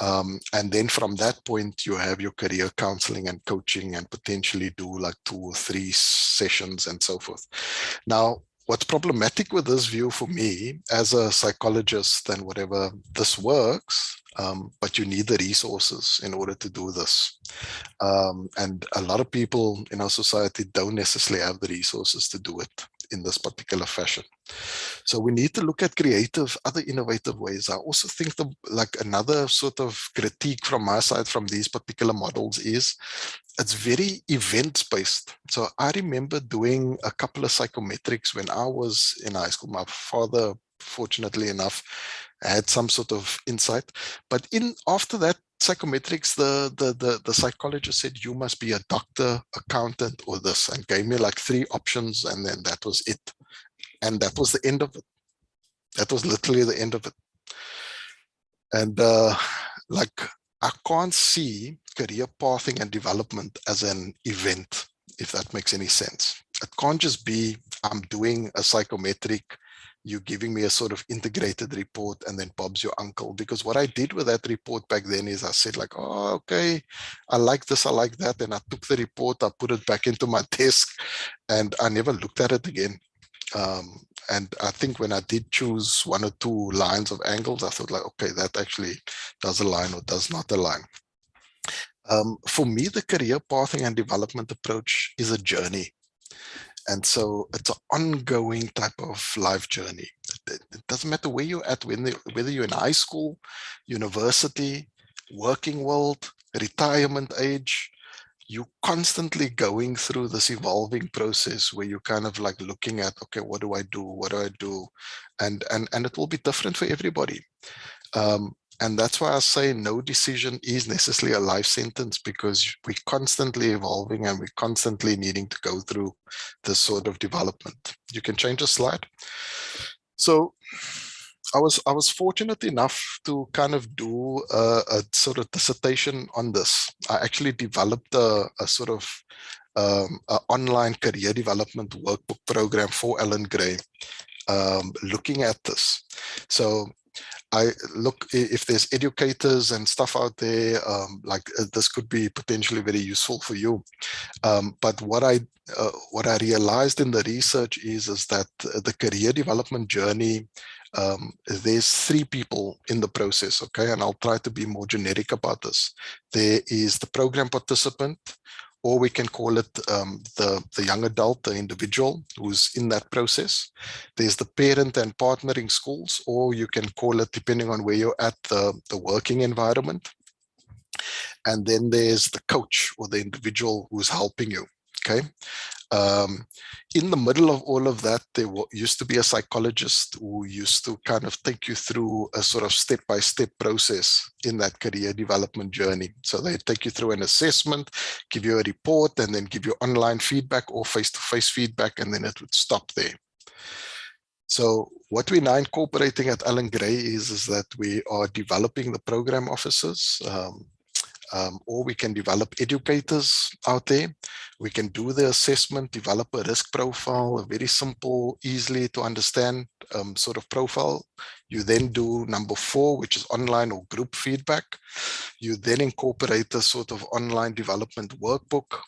And then from that point, you have your career counseling and coaching and potentially do like 2 or 3 sessions and so forth. Now, what's problematic with this view for me as a psychologist and whatever, this works, but you need the resources in order to do this. And a lot of people in our society don't necessarily have the resources to do it in this particular fashion. So we need to look at creative, other innovative ways. I also think like another sort of critique from my side from these particular models is it's very events-based. So I remember doing a couple of psychometrics when I was in high school. My father, fortunately enough, had some sort of insight. But after that psychometrics, the psychologist said, you must be a doctor, accountant, or this, and gave me like 3 options, and then that was it. And that was the end of it. That was literally the end of it. And like, I can't see career pathing and development as an event, if that makes any sense. It can't just be, I'm doing a psychometric, you giving me a sort of integrated report, and then Bob's your uncle. Because what I did with that report back then is I said like, oh, okay, I like this, I like that. And I took the report, I put it back into my desk, and I never looked at it again. And I think when I did choose 1 or 2 lines of angles, I thought like, okay, that actually does align or does not align. For me, the career pathing and development approach is a journey. And so it's an ongoing type of life journey. It doesn't matter where you're at, whether you're in high school, university, working world, retirement age, you're constantly going through this evolving process where you're kind of like looking at, okay, what do I do? What do I do? And it will be different for everybody. And that's why I say no decision is necessarily a life sentence, because we're constantly evolving and we're constantly needing to go through this sort of development. You can change a slide. So I was fortunate enough to kind of do a sort of dissertation on this. I actually developed a sort of an online career development workbook program for Alan Gray, looking at this. So I look, if there's educators and stuff out there, like this could be potentially very useful for you. But what I realized in the research is that the career development journey, there's 3 people in the process, okay? And I'll try to be more generic about this. There is the program participant, or we can call it the young adult, the individual who's in that process. There's the parent and partnering schools, or you can call it, depending on where you're at, the working environment. And then there's the coach or the individual who's helping you, okay? In the middle of all of that, there used to be a psychologist who used to kind of take you through a sort of step-by-step process in that career development journey. So they take you through an assessment, give you a report, and then give you online feedback or face-to-face feedback, and then it would stop there. So what we're now incorporating at Alan Gray is that we are developing the program officers. or we can develop educators out there. We can do the assessment, develop a risk profile, a very simple, easily to understand sort of profile. You then do number 4, which is online or group feedback. You then incorporate a sort of online development workbook,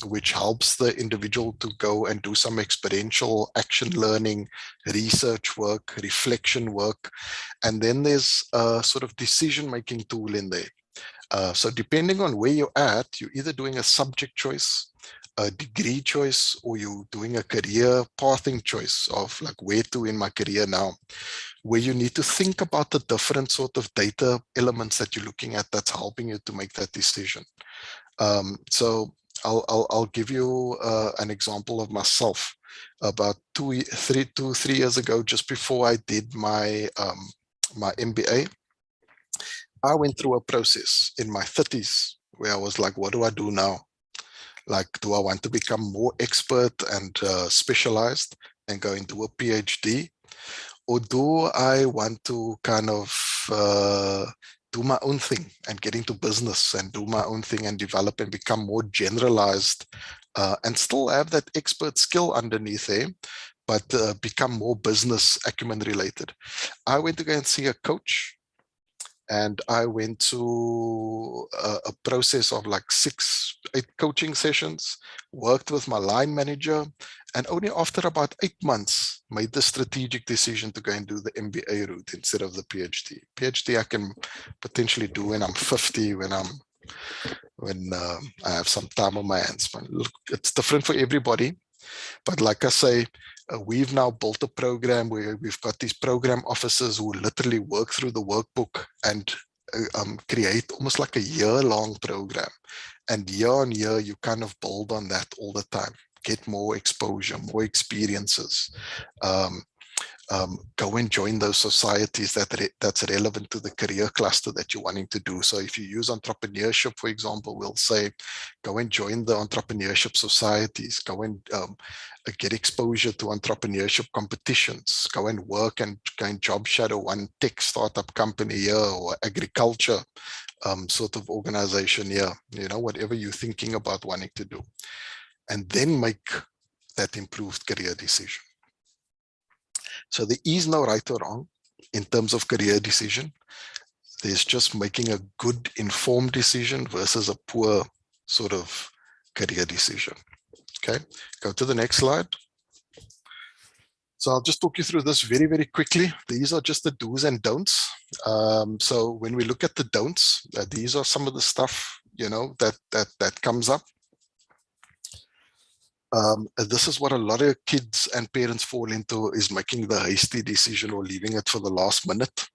which helps the individual to go and do some experiential action learning, research work, reflection work. And then there's a sort of decision-making tool in there. So depending on where you're at, you're either doing a subject choice, a degree choice, or you're doing a career pathing choice of like where to in my career now, where you need to think about the different sort of data elements that you're looking at that's helping you to make that decision. So I'll give you an example of myself. About 3 years ago, just before I did my my MBA, I went through a process in my 30s where I was like, what do I do now? Like, do I want to become more expert and specialized and go into a PhD? Or do I want to kind of do my own thing and get into business and do my own thing and develop and become more generalized and still have that expert skill underneath there, but become more business acumen related? I went to go and see a coach. And I went to a process of like 8 coaching sessions, worked with my line manager, and only after about 8 months made the strategic decision to go and do the MBA route instead of the PhD. PhD I can potentially do when I'm 50, when I have some time on my hands. But look, it's different for everybody. But like I say, we've now built a program where we've got these program officers who literally work through the workbook and create almost like a year-long program. And year on year, you kind of build on that all the time, get more exposure, more experiences. Go and join those societies that's relevant to the career cluster that you're wanting to do. So if you use entrepreneurship, for example, we'll say, go and join the entrepreneurship societies, go and get exposure to entrepreneurship competitions, go and work and go and job shadow one tech startup company here or agriculture sort of organization here, whatever you're thinking about wanting to do, and then make that improved career decision. So there is no right or wrong in terms of career decision. There's just making a good informed decision versus a poor sort of career decision. Okay, go to the next slide. So I'll just talk you through this very, very quickly. These are just the do's and don'ts. So when we look at the don'ts, these are some of the stuff, that comes up. This is what a lot of kids and parents fall into, is making the hasty decision or leaving it for the last minute.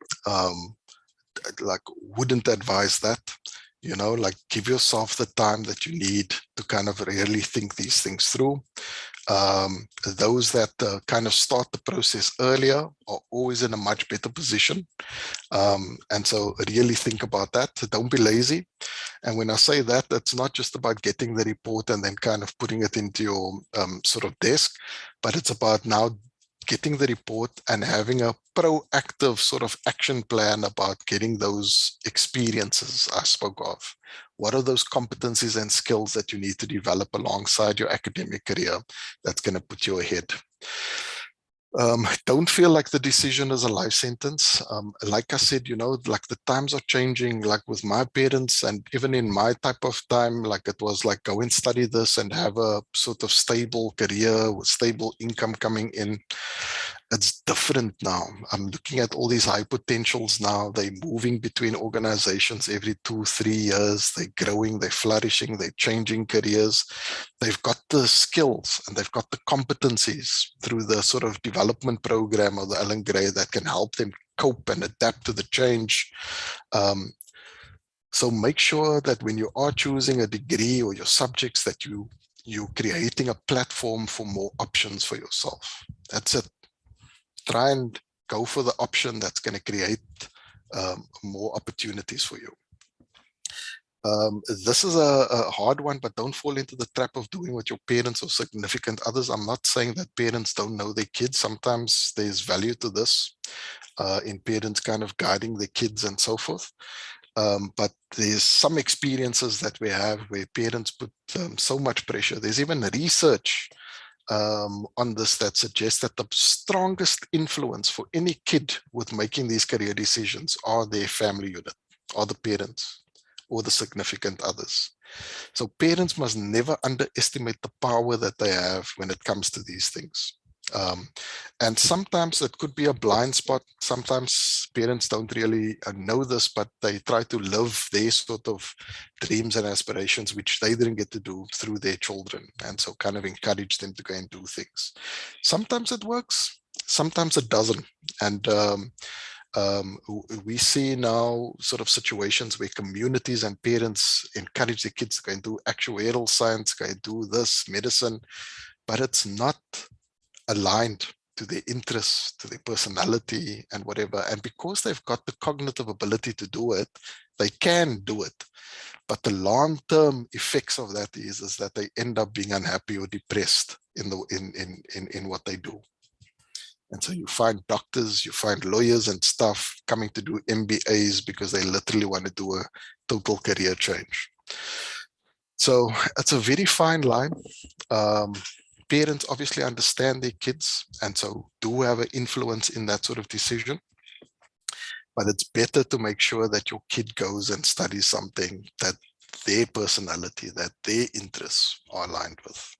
Like, wouldn't advise that. Like, give yourself the time that you need to kind of really think these things through. Those that kind of start the process earlier are always in a much better position. And so really think about that. Don't be lazy. And when I say that, it's not just about getting the report and then kind of putting it into your sort of desk, but it's about now getting the report and having a proactive sort of action plan about getting those experiences I spoke of. What are those competencies and skills that you need to develop alongside your academic career that's going to put you ahead? Don't feel like the decision is a life sentence. Like I said, like the times are changing, like with my parents, and even in my type of time, like it was like, go and study this and have a sort of stable career with stable income coming in. It's different now. I'm looking at all these high potentials now. They're moving between organizations every 2-3 years. They're growing, they're flourishing, they're changing careers. They've got the skills and they've got the competencies through the sort of development program of the Ellen Gray that can help them cope and adapt to the change. So make sure that when you are choosing a degree or your subjects, that you're creating a platform for more options for yourself. That's it. Try and go for the option that's going to create more opportunities for you. This is a hard one, but don't fall into the trap of doing what your parents or significant others. I'm not saying that parents don't know their kids. Sometimes there's value to this in parents kind of guiding their kids and so forth. But there's some experiences that we have where parents put so much pressure. There's even research on this that suggests that the strongest influence for any kid with making these career decisions are their family unit, are the parents or the significant others. So parents must never underestimate the power that they have when it comes to these things. And sometimes it could be a blind spot. Sometimes parents don't really know this, but they try to live their sort of dreams and aspirations, which they didn't get to do through their children. And so kind of encourage them to go and do things. Sometimes it works, sometimes it doesn't. And we see now sort of situations where communities and parents encourage their kids to go and do actuarial science, go and do this, medicine, but it's not aligned to their interests, to their personality and whatever. And because they've got the cognitive ability to do it, they can do it. But the long-term effects of that is that they end up being unhappy or depressed in what they do. And so you find doctors, you find lawyers and stuff coming to do MBAs because they literally want to do a total career change. So it's a very fine line. Parents obviously understand their kids and so do have an influence in that sort of decision. But it's better to make sure that your kid goes and studies something that their personality, that their interests are aligned with.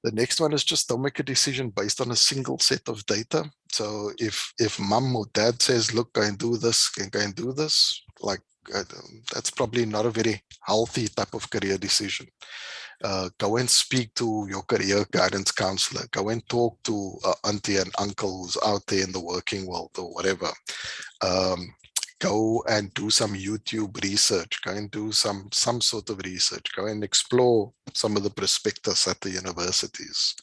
The next one is just don't make a decision based on a single set of data. So if mom or dad says, look, go and do this, go and do this, like that's probably not a very healthy type of career decision. Go and speak to your career guidance counselor. Go and talk to auntie and uncle who's out there in the working world or whatever. Go and do some YouTube research. Go and do some sort of research. Go and explore some of the prospectus at the universities.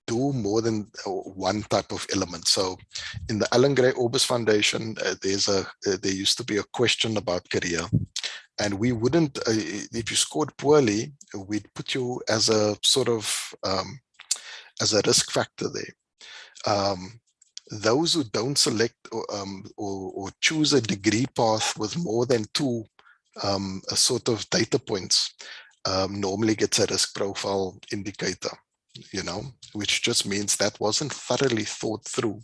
Do more than one type of element. So in the Alan Gray Orbis Foundation, there used to be a question about career. And we wouldn't, if you scored poorly, we'd put you as a sort of, as a risk factor there. Those who don't select or choose a degree path with more than two a sort of data points normally gets a risk profile indicator, which just means that wasn't thoroughly thought through.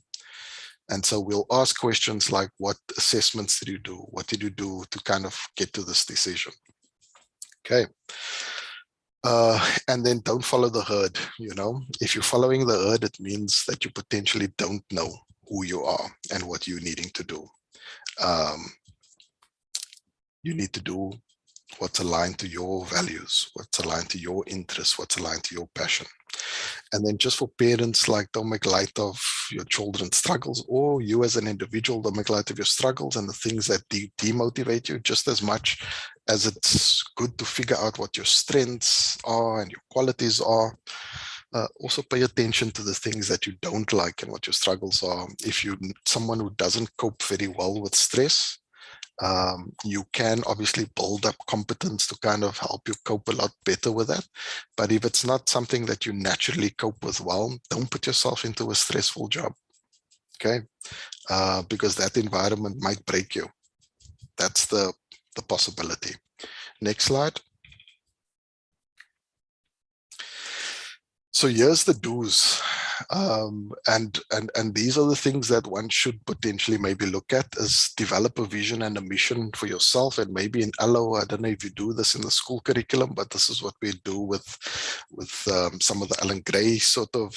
And so we'll ask questions like, what assessments did you do? What did you do to kind of get to this decision? Okay. And then don't follow the herd. If you're following the herd, it means that you potentially don't know who you are and what you're needing to do. You need to do what's aligned to your values, what's aligned to your interests, what's aligned to your passion. And then just for parents, like, don't make light of your children's struggles, or you as an individual, don't make light of your struggles and the things that demotivate you, just as much as it's good to figure out what your strengths are and your qualities are. Also pay attention to the things that you don't like and what your struggles are. If you're someone who doesn't cope very well with stress, you can obviously build up competence to kind of help you cope a lot better with that. But if it's not something that you naturally cope with well, don't put yourself into a stressful job, okay? Because that environment might break you. That's the possibility. Next slide. So here's the do's, and these are the things that one should potentially maybe look at, is develop a vision and a mission for yourself. And maybe in ALO, I don't know if you do this in the school curriculum, but this is what we do with some of the Alan Gray sort of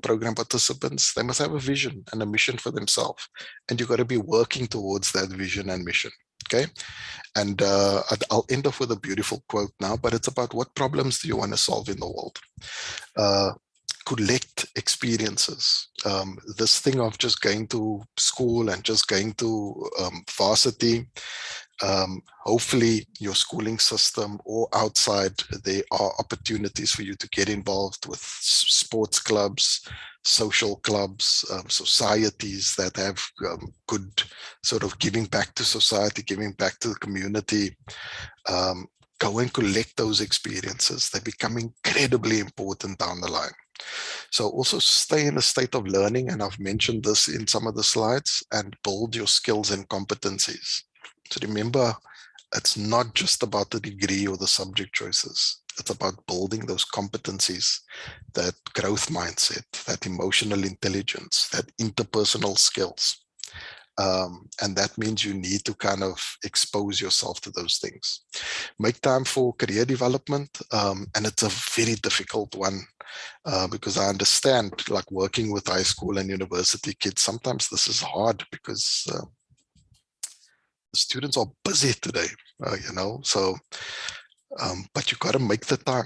program participants. They must have a vision and a mission for themselves, and you've got to be working towards that vision and mission. Okay. And I'll end off with a beautiful quote now, but it's about what problems do you want to solve in the world? Collect experiences. This thing of just going to school and just going to varsity, hopefully your schooling system or outside, there are opportunities for you to get involved with sports clubs, social clubs, societies that have good sort of giving back to society, giving back to the community. Go and collect those experiences. They become incredibly important down the line. So also stay in a state of learning, and I've mentioned this in some of the slides, and build your skills and competencies. remember, it's not just about the degree or the subject choices. It's about building those competencies, that growth mindset, that emotional intelligence, that interpersonal skills. And that means you need to kind of expose yourself to those things. Make time for career development. And it's a very difficult one because I understand, like working with high school and university kids, sometimes this is hard because the students are busy today, so, but you got to make the time.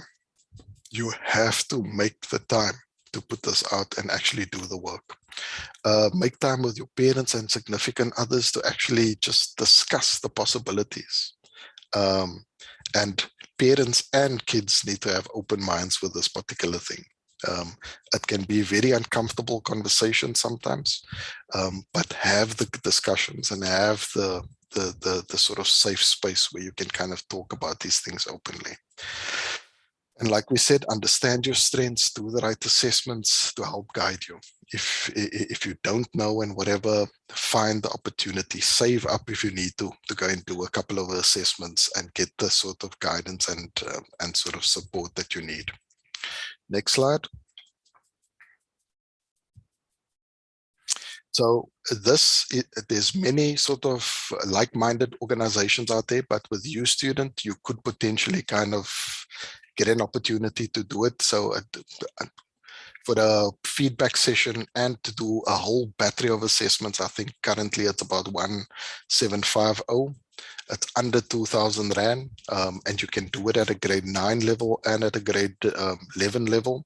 You have to make the time to put this out and actually do the work. Make time with your parents and significant others to actually just discuss the possibilities. And parents and kids need to have open minds with this particular thing. It can be very uncomfortable conversation sometimes, but have the discussions and have the sort of safe space where you can kind of talk about these things openly. And like we said, understand your strengths, do the right assessments to help guide you. If you don't know and whatever, find the opportunity, save up if you need to go and do a couple of assessments and get the sort of guidance and sort of support that you need. Next slide. So there's many sort of like-minded organizations out there, but with you student, you could potentially kind of get an opportunity to do it. So for the feedback session and to do a whole battery of assessments, I think currently it's about 1,750. It's under 2,000 Rand, and you can do it at a grade 9 level and at a grade 11 level.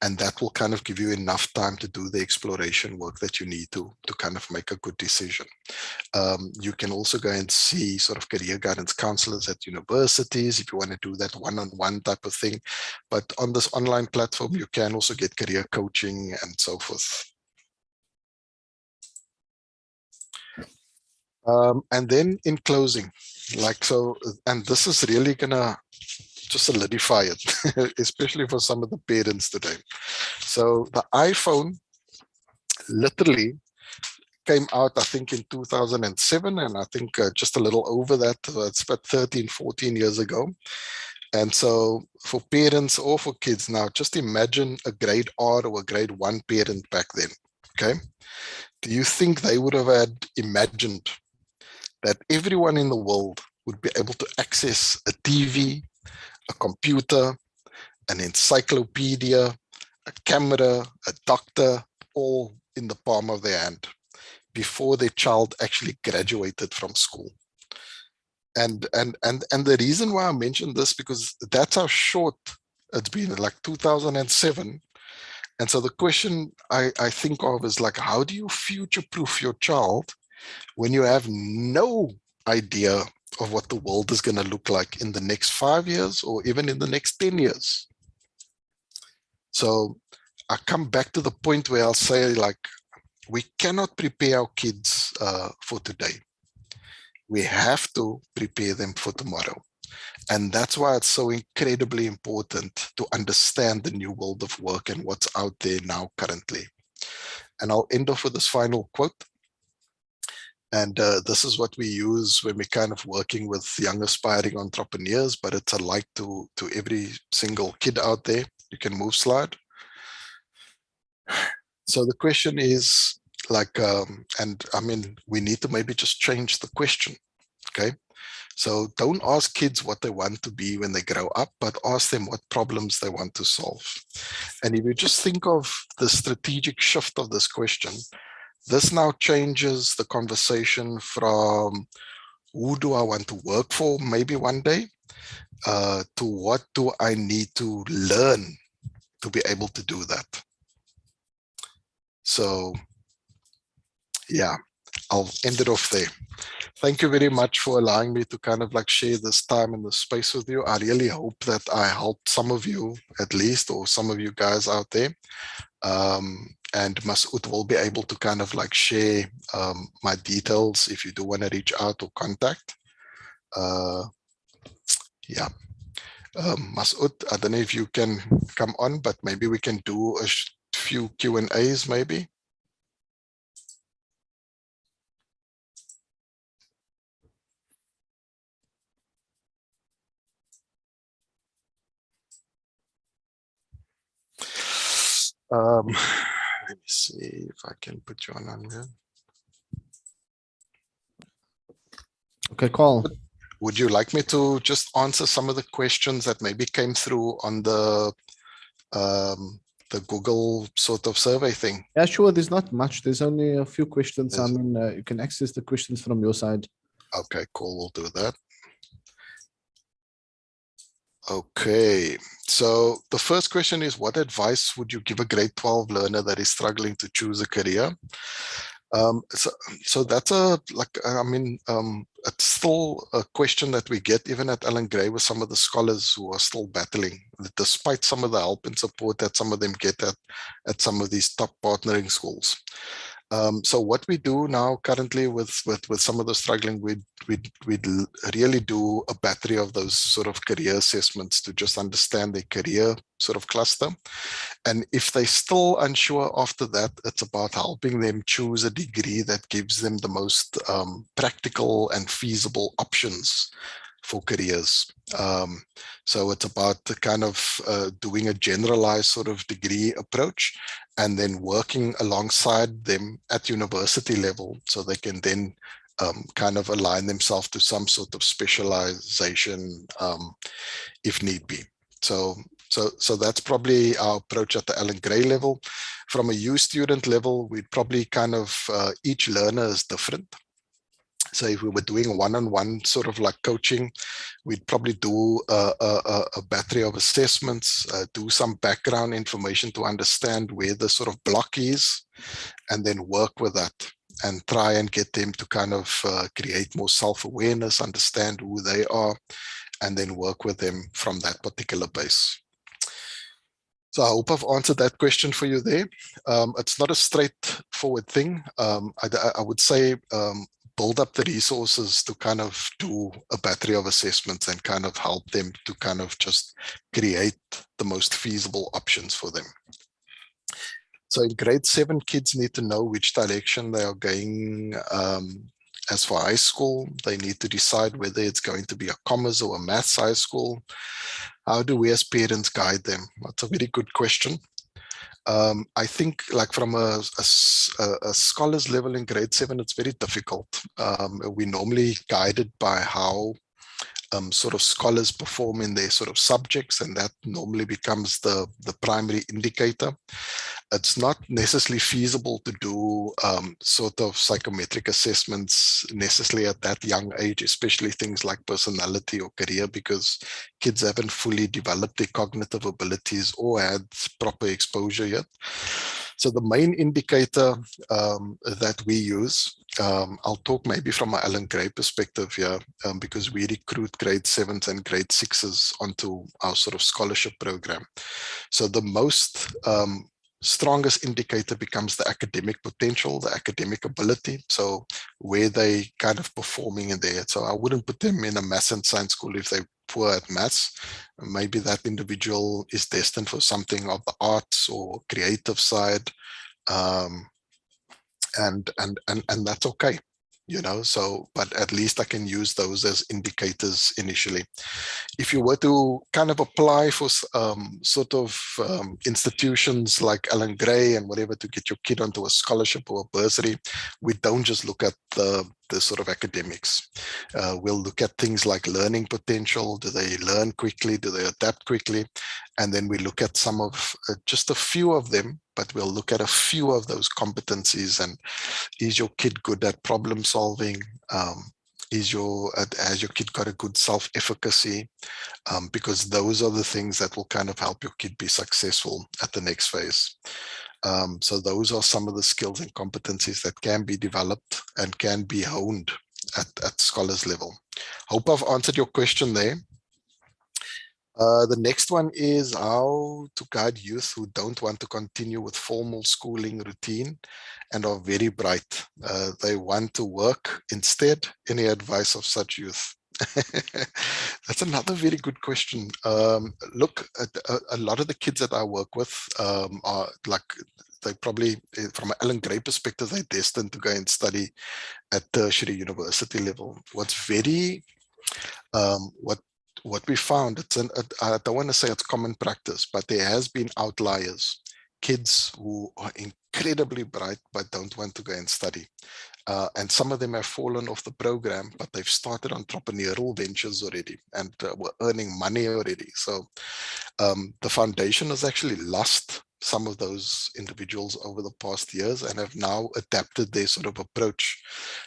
And that will kind of give you enough time to do the exploration work that you need to kind of make a good decision. You can also go and see sort of career guidance counselors at universities if you want to do that one-on-one type of thing. But on this online platform, you can also get career coaching and so forth. And then in closing, and this is really gonna just solidify it, especially for some of the parents today. So the iPhone literally came out, I think, in 2007, and I think just a little over that. It's about 13, 14 years ago. And so for parents or for kids now, just imagine a grade R or a grade 1 parent back then, okay? Do you think they would have had imagined that everyone in the world would be able to access a TV, a computer, an encyclopedia, a camera, a doctor, all in the palm of their hand before their child actually graduated from school? And the reason why I mentioned this, because that's how short it's been, like 2007. And so the question I think of is like, how do you future-proof your child when you have no idea of what the world is going to look like in the next 5 years or even in the next 10 years? So I come back to the point where I'll say, like, we cannot prepare our kids for today. We have to prepare them for tomorrow. And that's why it's so incredibly important to understand the new world of work and what's out there now currently. And I'll end off with this final quote. And this is what we use when we're kind of working with young aspiring entrepreneurs, but it's alike to every single kid out there. You can move slide. So the question is like, and I mean, we need to maybe just change the question, okay? So don't ask kids what they want to be when they grow up, but ask them what problems they want to solve. And if you just think of the strategic shift of this question, this now changes the conversation from who do I want to work for maybe one day, to what do I need to learn to be able to do that. So yeah, I'll end it off there. Thank you very much for allowing me to kind of like share this time and this space with you. I really hope that I helped some of you at least, or some of you guys out there. And Masood will be able to kind of like share my details if you do want to reach out or contact. Yeah. Masood, I don't know if you can come on, but maybe we can do a few Q&As maybe. Let me see if I can put you on here. Okay, call. Would you like me to just answer some of the questions that maybe came through on the Google sort of survey thing? Yeah, sure. There's not much. There's only a few questions. I There's- mean, you can access the questions from your side. Okay, cool. We'll do that. Okay, so the first question is, what advice would you give a grade 12 learner that is struggling to choose a career? So that's it's still a question that we get even at Ellen Gray with some of the scholars who are still battling, despite some of the help and support that some of them get at some of these top partnering schools. So what we do now currently with some of the struggling, we'd really do a battery of those sort of career assessments to just understand their career sort of cluster. And if they're still unsure after that, it's about helping them choose a degree that gives them the most practical and feasible options for careers. So it's about the kind of doing a generalized sort of degree approach and then working alongside them at university level so they can then kind of align themselves to some sort of specialization if need be. So that's probably our approach at the Ellen Gray level. From a U student level, we'd probably kind of, each learner is different. So if we were doing one-on-one sort of like coaching, we'd probably do a battery of assessments, do some background information to understand where the sort of block is, and then work with that and try and get them to kind of create more self-awareness, understand who they are, and then work with them from that particular base. So I hope I've answered that question for you there. It's not a straightforward thing. I would say build up the resources to kind of do a battery of assessments and kind of help them to kind of just create the most feasible options for them. So in grade 7, kids need to know which direction they are going. As for high school, they need to decide whether it's going to be a commerce or a maths high school. How do we as parents guide them? That's a very good question. I think like from a scholar's level in grade 7, it's very difficult. We're normally guided by how sort of scholars perform in their sort of subjects, and that normally becomes the primary indicator. It's not necessarily feasible to do sort of psychometric assessments necessarily at that young age, especially things like personality or career, because kids haven't fully developed their cognitive abilities or had proper exposure yet. So the main indicator that we use, I'll talk maybe from an Ellen Gray perspective here, because we recruit grade 7s and grade 6s onto our sort of scholarship program. So the most strongest indicator becomes the academic potential, the academic ability. So where they kind of performing in there. So I wouldn't put them in a maths and science school if they're poor at maths. Maybe that individual is destined for something of the arts or creative side. And that's okay, you know. So but at least I can use those as indicators initially. If you were to kind of apply for sort of institutions like Ellen Gray and whatever to get your kid onto a scholarship or a bursary, we don't just look at the sort of academics. We'll look at things like learning potential. Do they learn quickly? Do they adapt quickly? And then we look at some of just a few of them, but we'll look at a few of those competencies. And is your kid good at problem solving? Has your kid got a good self-efficacy? Because those are the things that will kind of help your kid be successful at the next phase. So those are some of the skills and competencies that can be developed and can be honed at scholars level. Hope I've answered your question there. The next one is how to guide youth who don't want to continue with formal schooling routine and are very bright. They want to work instead. Any advice of such youth? That's another very good question. Look, a lot of the kids that I work with are like, they probably, from an Ellen Gray perspective, they're destined to go and study at tertiary university level. What's very, what we found, I don't want to say it's common practice, but there has been outliers. kids who are incredibly bright but don't want to go and study. And some of them have fallen off the program, but they've started entrepreneurial ventures already and were earning money already. So the foundation has actually lost some of those individuals over the past years and have now adapted their sort of approach.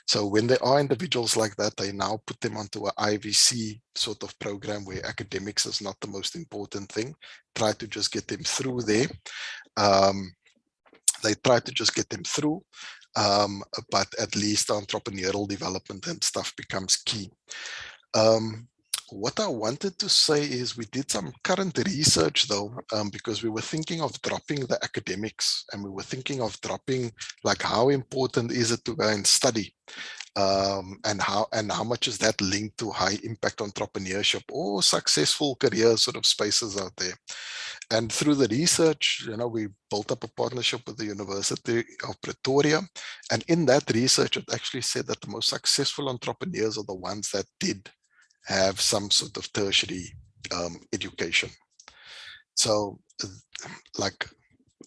So when there are individuals like that, they now put them onto an IVC sort of program where academics is not the most important thing. Try to just get them through there. They try to just get them through, but at least entrepreneurial development and stuff becomes key. What I wanted to say is we did some current research though, because we were thinking of dropping the academics and we were thinking of dropping like how important is it to go and study, and how much is that linked to high impact entrepreneurship or successful career sort of spaces out there. And through the research, we built up a partnership with the University of Pretoria. And in that research, it actually said that the most successful entrepreneurs are the ones that did have some sort of tertiary education. So like,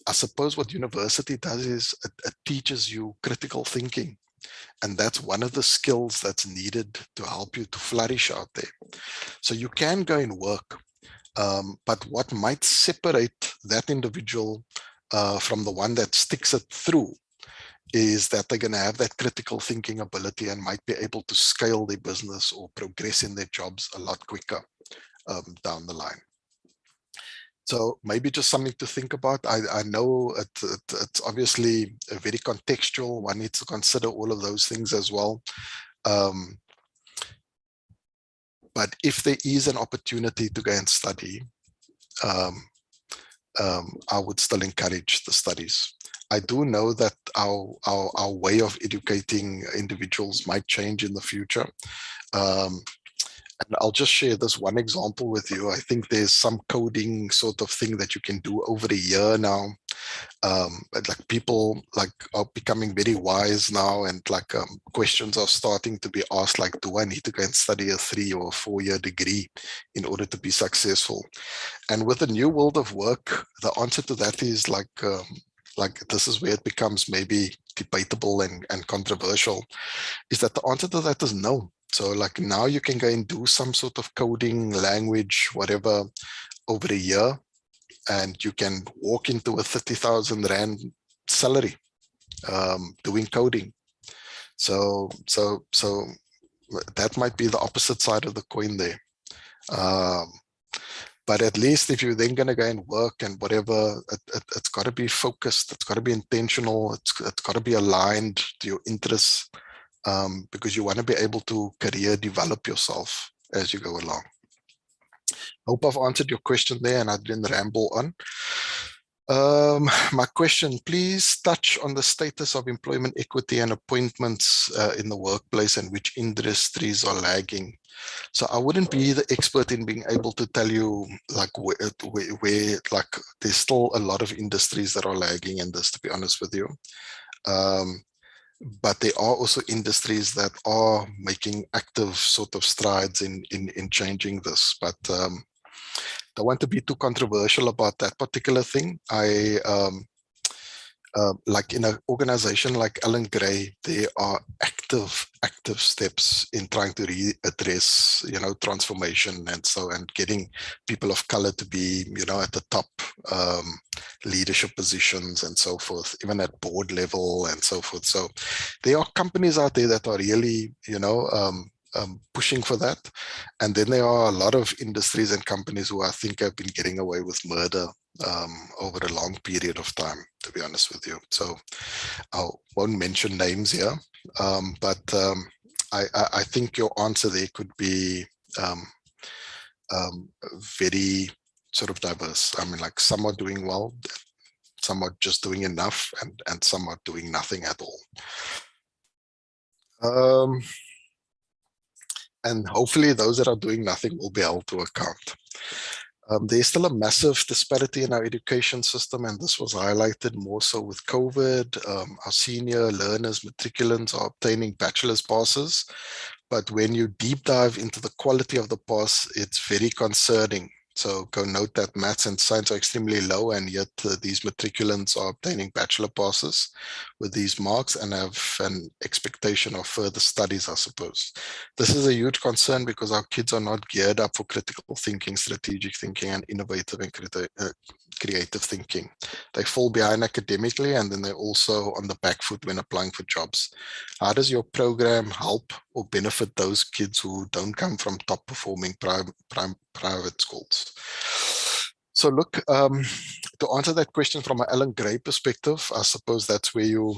I suppose what university does is it teaches you critical thinking. And that's one of the skills that's needed to help you to flourish out there. So you can go and work, but what might separate that individual from the one that sticks it through is that they're going to have that critical thinking ability and might be able to scale their business or progress in their jobs a lot quicker down the line. So maybe just something to think about. I know it's obviously a very contextual. One needs to consider all of those things as well. But if there is an opportunity to go and study, I would still encourage the studies. I do know that our way of educating individuals might change in the future. And I'll just share this one example with you. I think there's some coding sort of thing that you can do over a year now. But like people are becoming very wise now, and questions are starting to be asked like, do I need to go and study a 3 or 4 year degree in order to be successful? And with the new world of work, the answer to that is like this is where it becomes maybe debatable and controversial, is that the answer to that is no. So like now you can go and do some sort of coding language, whatever, over a year, and you can walk into a 30,000 Rand salary doing coding. So that might be the opposite side of the coin there. But at least if you're then going to go and work and whatever, it's got to be focused. It's got to be intentional. It's got to be aligned to your interests, because you want to be able to career develop yourself as you go along. Hope I've answered your question there and I didn't ramble on. My question, please touch on the status of employment equity and appointments in the workplace and which industries are lagging. So I wouldn't be the expert in being able to tell you like where like there's still a lot of industries that are lagging in this, to be honest with you. But there are also industries that are making active sort of strides in changing this. But don't want to be too controversial about that particular thing. Like in an organization like Allen Gray, there are active steps in trying to readdress, transformation and getting people of color to be, at the top leadership positions and so forth, even at board level and so forth. So there are companies out there that are really, pushing for that. And then there are a lot of industries and companies who I think have been getting away with murder over a long period of time, to be honest with you. So I won't mention names here, but I think your answer there could be very sort of diverse. I mean, like some are doing well, some are just doing enough, and some are doing nothing at all. And hopefully those that are doing nothing will be held to account. There's still a massive disparity in our education system, and this was highlighted more so with COVID. Our senior learners, matriculants, are obtaining bachelor's passes, but when you deep dive into the quality of the pass, it's very concerning. So go note that maths and science are extremely low, and yet these matriculants are obtaining bachelor passes with these marks and have an expectation of further studies, I suppose. This is a huge concern because our kids are not geared up for critical thinking, strategic thinking, and innovative and creative thinking. They fall behind academically, and then they're also on the back foot when applying for jobs. How does your program help or benefit those kids who don't come from top performing private schools? So look, to answer that question from an Alan Gray perspective, I suppose that's where you're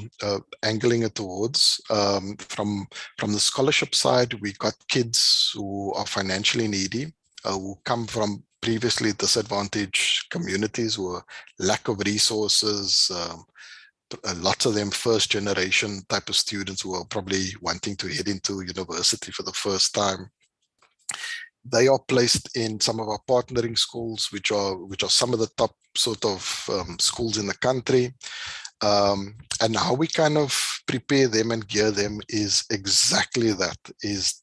angling it towards. From the scholarship side, we got kids who are financially needy, who come from previously disadvantaged communities, who are lack of resources, lots of them first generation type of students who are probably wanting to head into university for the first time. They are placed in some of our partnering schools, which are some of the top sort of schools in the country. And how we kind of prepare them and gear them is exactly that, is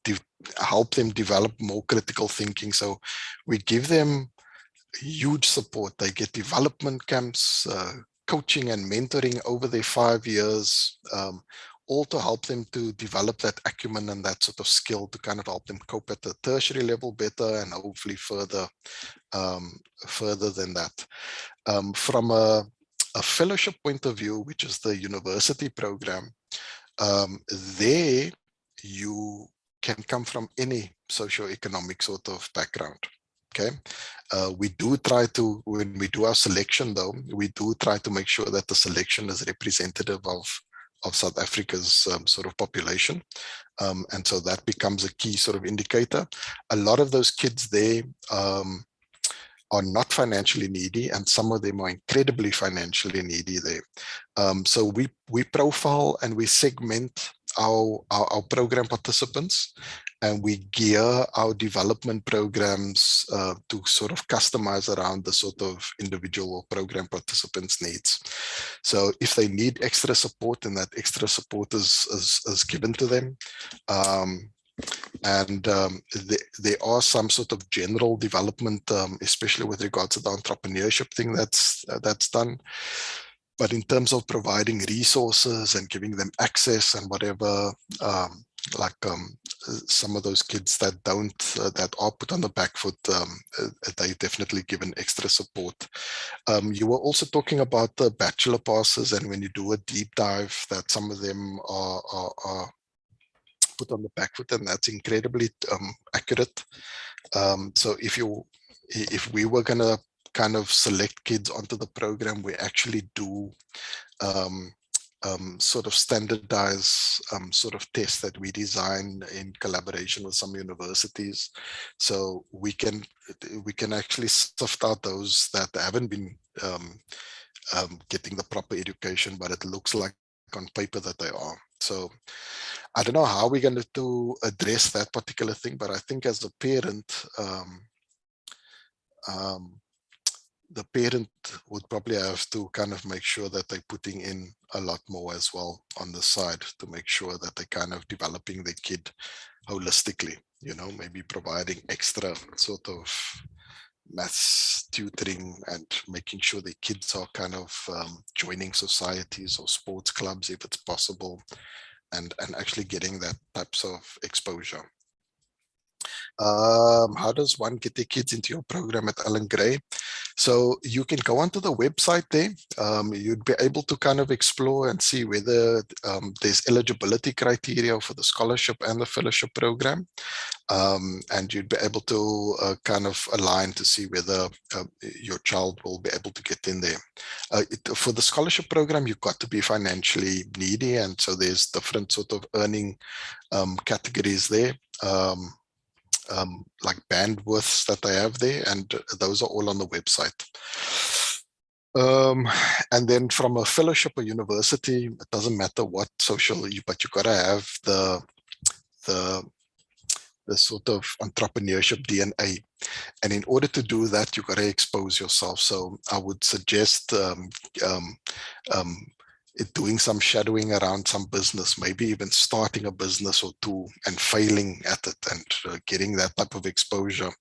help them develop more critical thinking. So we give them huge support. They get development camps, coaching and mentoring over their 5 years, all to help them to develop that acumen and that sort of skill to kind of help them cope at the tertiary level better and hopefully further than that. From a fellowship point of view, which is the university program, there you can come from any socioeconomic sort of background. Okay, we do try to, when we do our selection though, we do try to make sure that the selection is representative of South Africa's sort of population. And so that becomes a key sort of indicator. A lot of those kids there are not financially needy, and some of them are incredibly financially needy there. So we profile and we segment our program participants, and we gear our development programs to sort of customize around the sort of individual or program participants' needs. So if they need extra support, then that extra support is given to them. There are some sort of general development, especially with regards to the entrepreneurship thing that's done. But in terms of providing resources and giving them access and whatever, some of those kids that that are put on the back foot, they definitely given extra support. You were also talking about the bachelor passes, and when you do a deep dive, that some of them are put on the back foot, and that's incredibly accurate. So if we were going to kind of select kids onto the program, we actually do sort of standardize sort of tests that we design in collaboration with some universities. So we can actually sift out those that haven't been getting the proper education, but it looks like on paper that they are. So I don't know how we're going to address that particular thing, but I think as a parent, the parent would probably have to kind of make sure that they're putting in a lot more as well on the side to make sure that they're kind of developing their kid holistically, maybe providing extra sort of maths tutoring and making sure the kids are kind of joining societies or sports clubs if it's possible, and actually getting that types of exposure. How does one get their kids into your program at Alan Gray? So you can go onto the website there. You'd be able to kind of explore and see whether there's eligibility criteria for the scholarship and the fellowship program. And you'd be able to kind of align to see whether your child will be able to get in there. For the scholarship program, you've got to be financially needy, and so there's different sort of earning categories there. Like bandwidths that they have there, and those are all on the website. And then from a fellowship or university, it doesn't matter what social, but you gotta have the sort of entrepreneurship DNA. And in order to do that, you gotta expose yourself. So I would suggest doing some shadowing around some business, maybe even starting a business or two and failing at it and getting that type of exposure.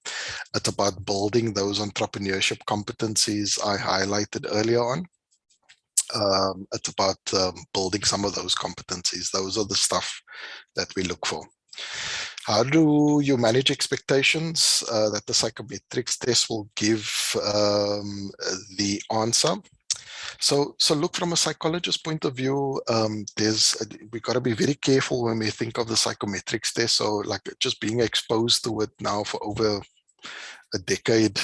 It's about building those entrepreneurship competencies I highlighted earlier on. It's about building some of those competencies. Those are the stuff that we look for. How do you manage expectations that the psychometrics test will give the answer? So look, from a psychologist point of view, we got to be very careful when we think of the psychometrics test. So like just being exposed to it now for over a decade,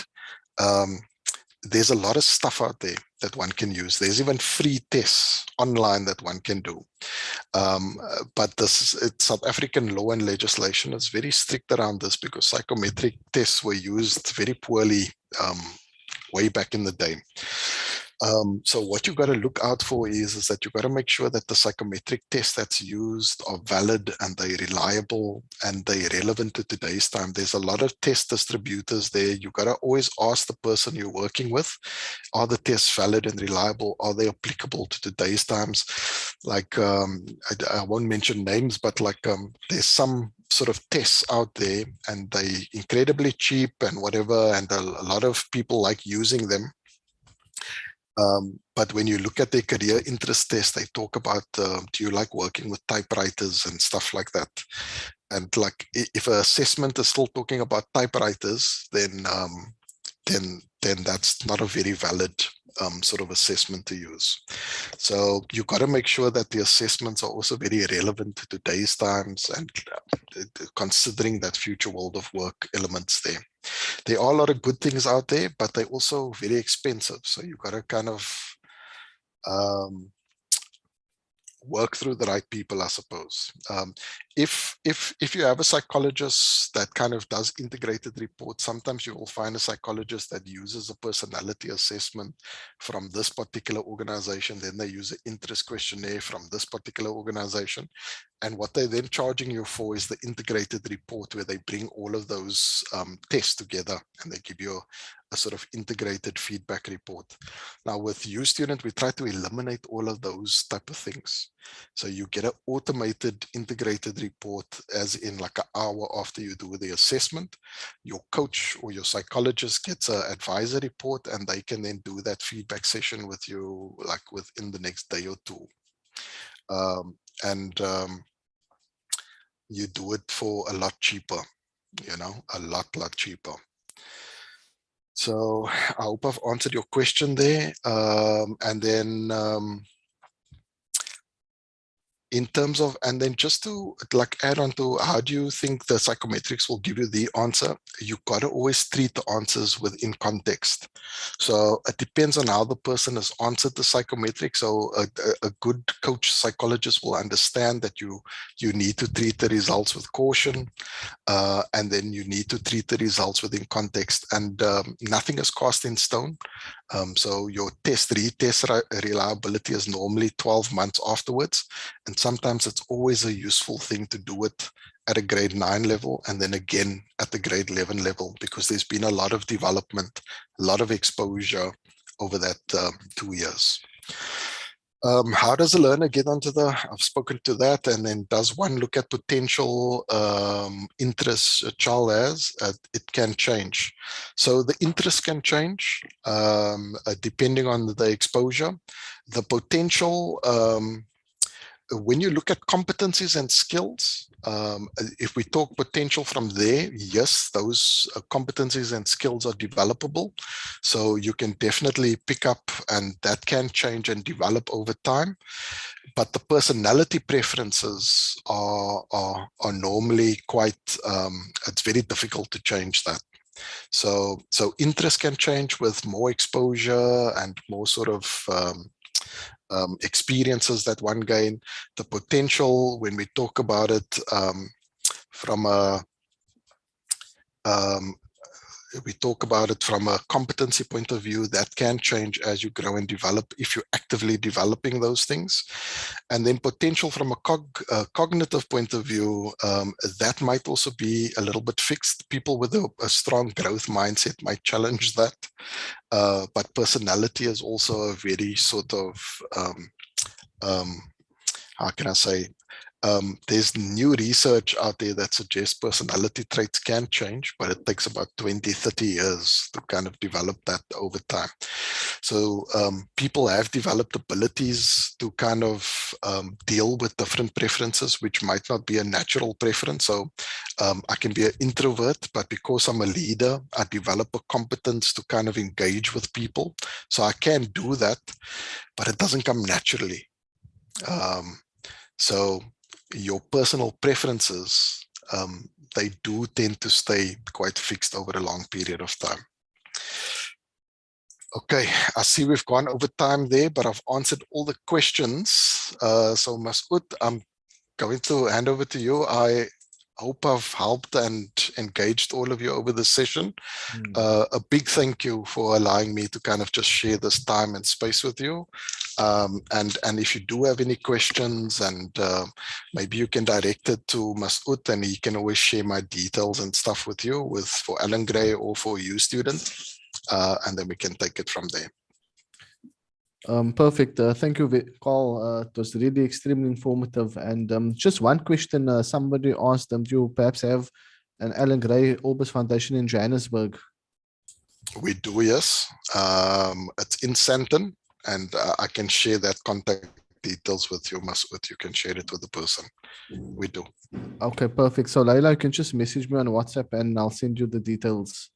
there's a lot of stuff out there that one can use. There's even free tests online that one can do. But South African law and legislation is very strict around this, because psychometric tests were used very poorly way back in the day. So what you got to look out for is that you got to make sure that the psychometric tests that's used are valid and they're reliable and they're relevant to today's time. There's a lot of test distributors there. You got to always ask the person you're working with, are the tests valid and reliable? Are they applicable to today's times? Like, I won't mention names, but like there's some sort of tests out there and they're incredibly cheap and whatever, and a lot of people like using them. But when you look at their career interest test, they talk about, do you like working with typewriters and stuff like that? And like, if an assessment is still talking about typewriters, then that's not a very valid sort of assessment to use. So you got to make sure that the assessments are also very relevant to today's times and considering that future world of work elements there. There are a lot of good things out there, but they're also very expensive. So you got to kind of work through the right people, I suppose. If you have a psychologist that kind of does integrated reports, sometimes you will find a psychologist that uses a personality assessment from this particular organization, then they use an interest questionnaire from this particular organization. And what they're then charging you for is the integrated report, where they bring all of those tests together and they give you a sort of integrated feedback report. Now with UStudent, we try to eliminate all of those type of things. So you get an automated integrated report, as in like an hour after you do the assessment. Your coach or your psychologist gets an advisor report and they can then do that feedback session with you like within the next day or two. You do it for a lot cheaper, a lot cheaper. So I hope I've answered your question there. And then in terms of, and then just to like add on to how do you think the psychometrics will give you the answer, you got to always treat the answers within context. So it depends on how the person has answered the psychometric. So a good coach psychologist will understand that you need to treat the results with caution, and then you need to treat the results within context, and nothing is cast in stone. So your retest reliability is normally 12 months afterwards. And sometimes it's always a useful thing to do it at a grade 9 level and then again at the grade 11 level, because there's been a lot of development, a lot of exposure over that 2 years. How does a learner get onto I've spoken to that. And then does one look at potential interests a child has? It can change. So the interest can change depending on the exposure. The potential, when you look at competencies and skills, if we talk potential from there, yes, those competencies and skills are developable. So you can definitely pick up, and that can change and develop over time. But the personality preferences are normally quite, it's very difficult to change that. So interest can change with more exposure and more sort of experiences that one gain. The potential, when we talk about it from a competency point of view, that can change as you grow and develop if you're actively developing those things. And then potential from a cognitive point of view, that might also be a little bit fixed. People with a strong growth mindset might challenge that. But personality is also a very sort of how can I say, there's new research out there that suggests personality traits can change, but it takes about 20, 30 years to kind of develop that over time. So people have developed abilities to kind of deal with different preferences, which might not be a natural preference. So I can be an introvert, but because I'm a leader, I develop a competence to kind of engage with people. So I can do that, but it doesn't come naturally. So your personal preferences, they do tend to stay quite fixed over a long period of time. Okay, I see we've gone over time there, but I've answered all the questions. So Masood, I'm going to hand over to you. I hope I've helped and engaged all of you over the session. A big thank you for allowing me to kind of just share this time and space with you. And if you do have any questions, and maybe you can direct it to Masood, and he can always share my details and stuff with you for Alan Gray or for you, student. And then we can take it from there. Perfect. Thank you, Carl. It was really extremely informative. And just one question somebody asked them, do you perhaps have an Alan Gray Orbis Foundation in Johannesburg? We do, yes. It's in Sandton, and I can share that contact details with you, Masood. You can share it with the person. We do. Okay, perfect. So Laila, you can just message me on WhatsApp and I'll send you the details.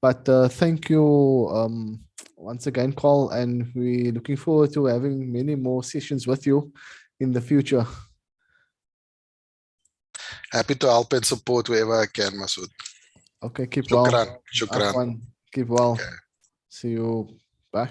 But thank you once again, Carl, and we're looking forward to having many more sessions with you in the future. Happy to help and support wherever I can, Masood. Okay, keep Shukran. well. Shukran. Keep well. Okay. See you. Bye.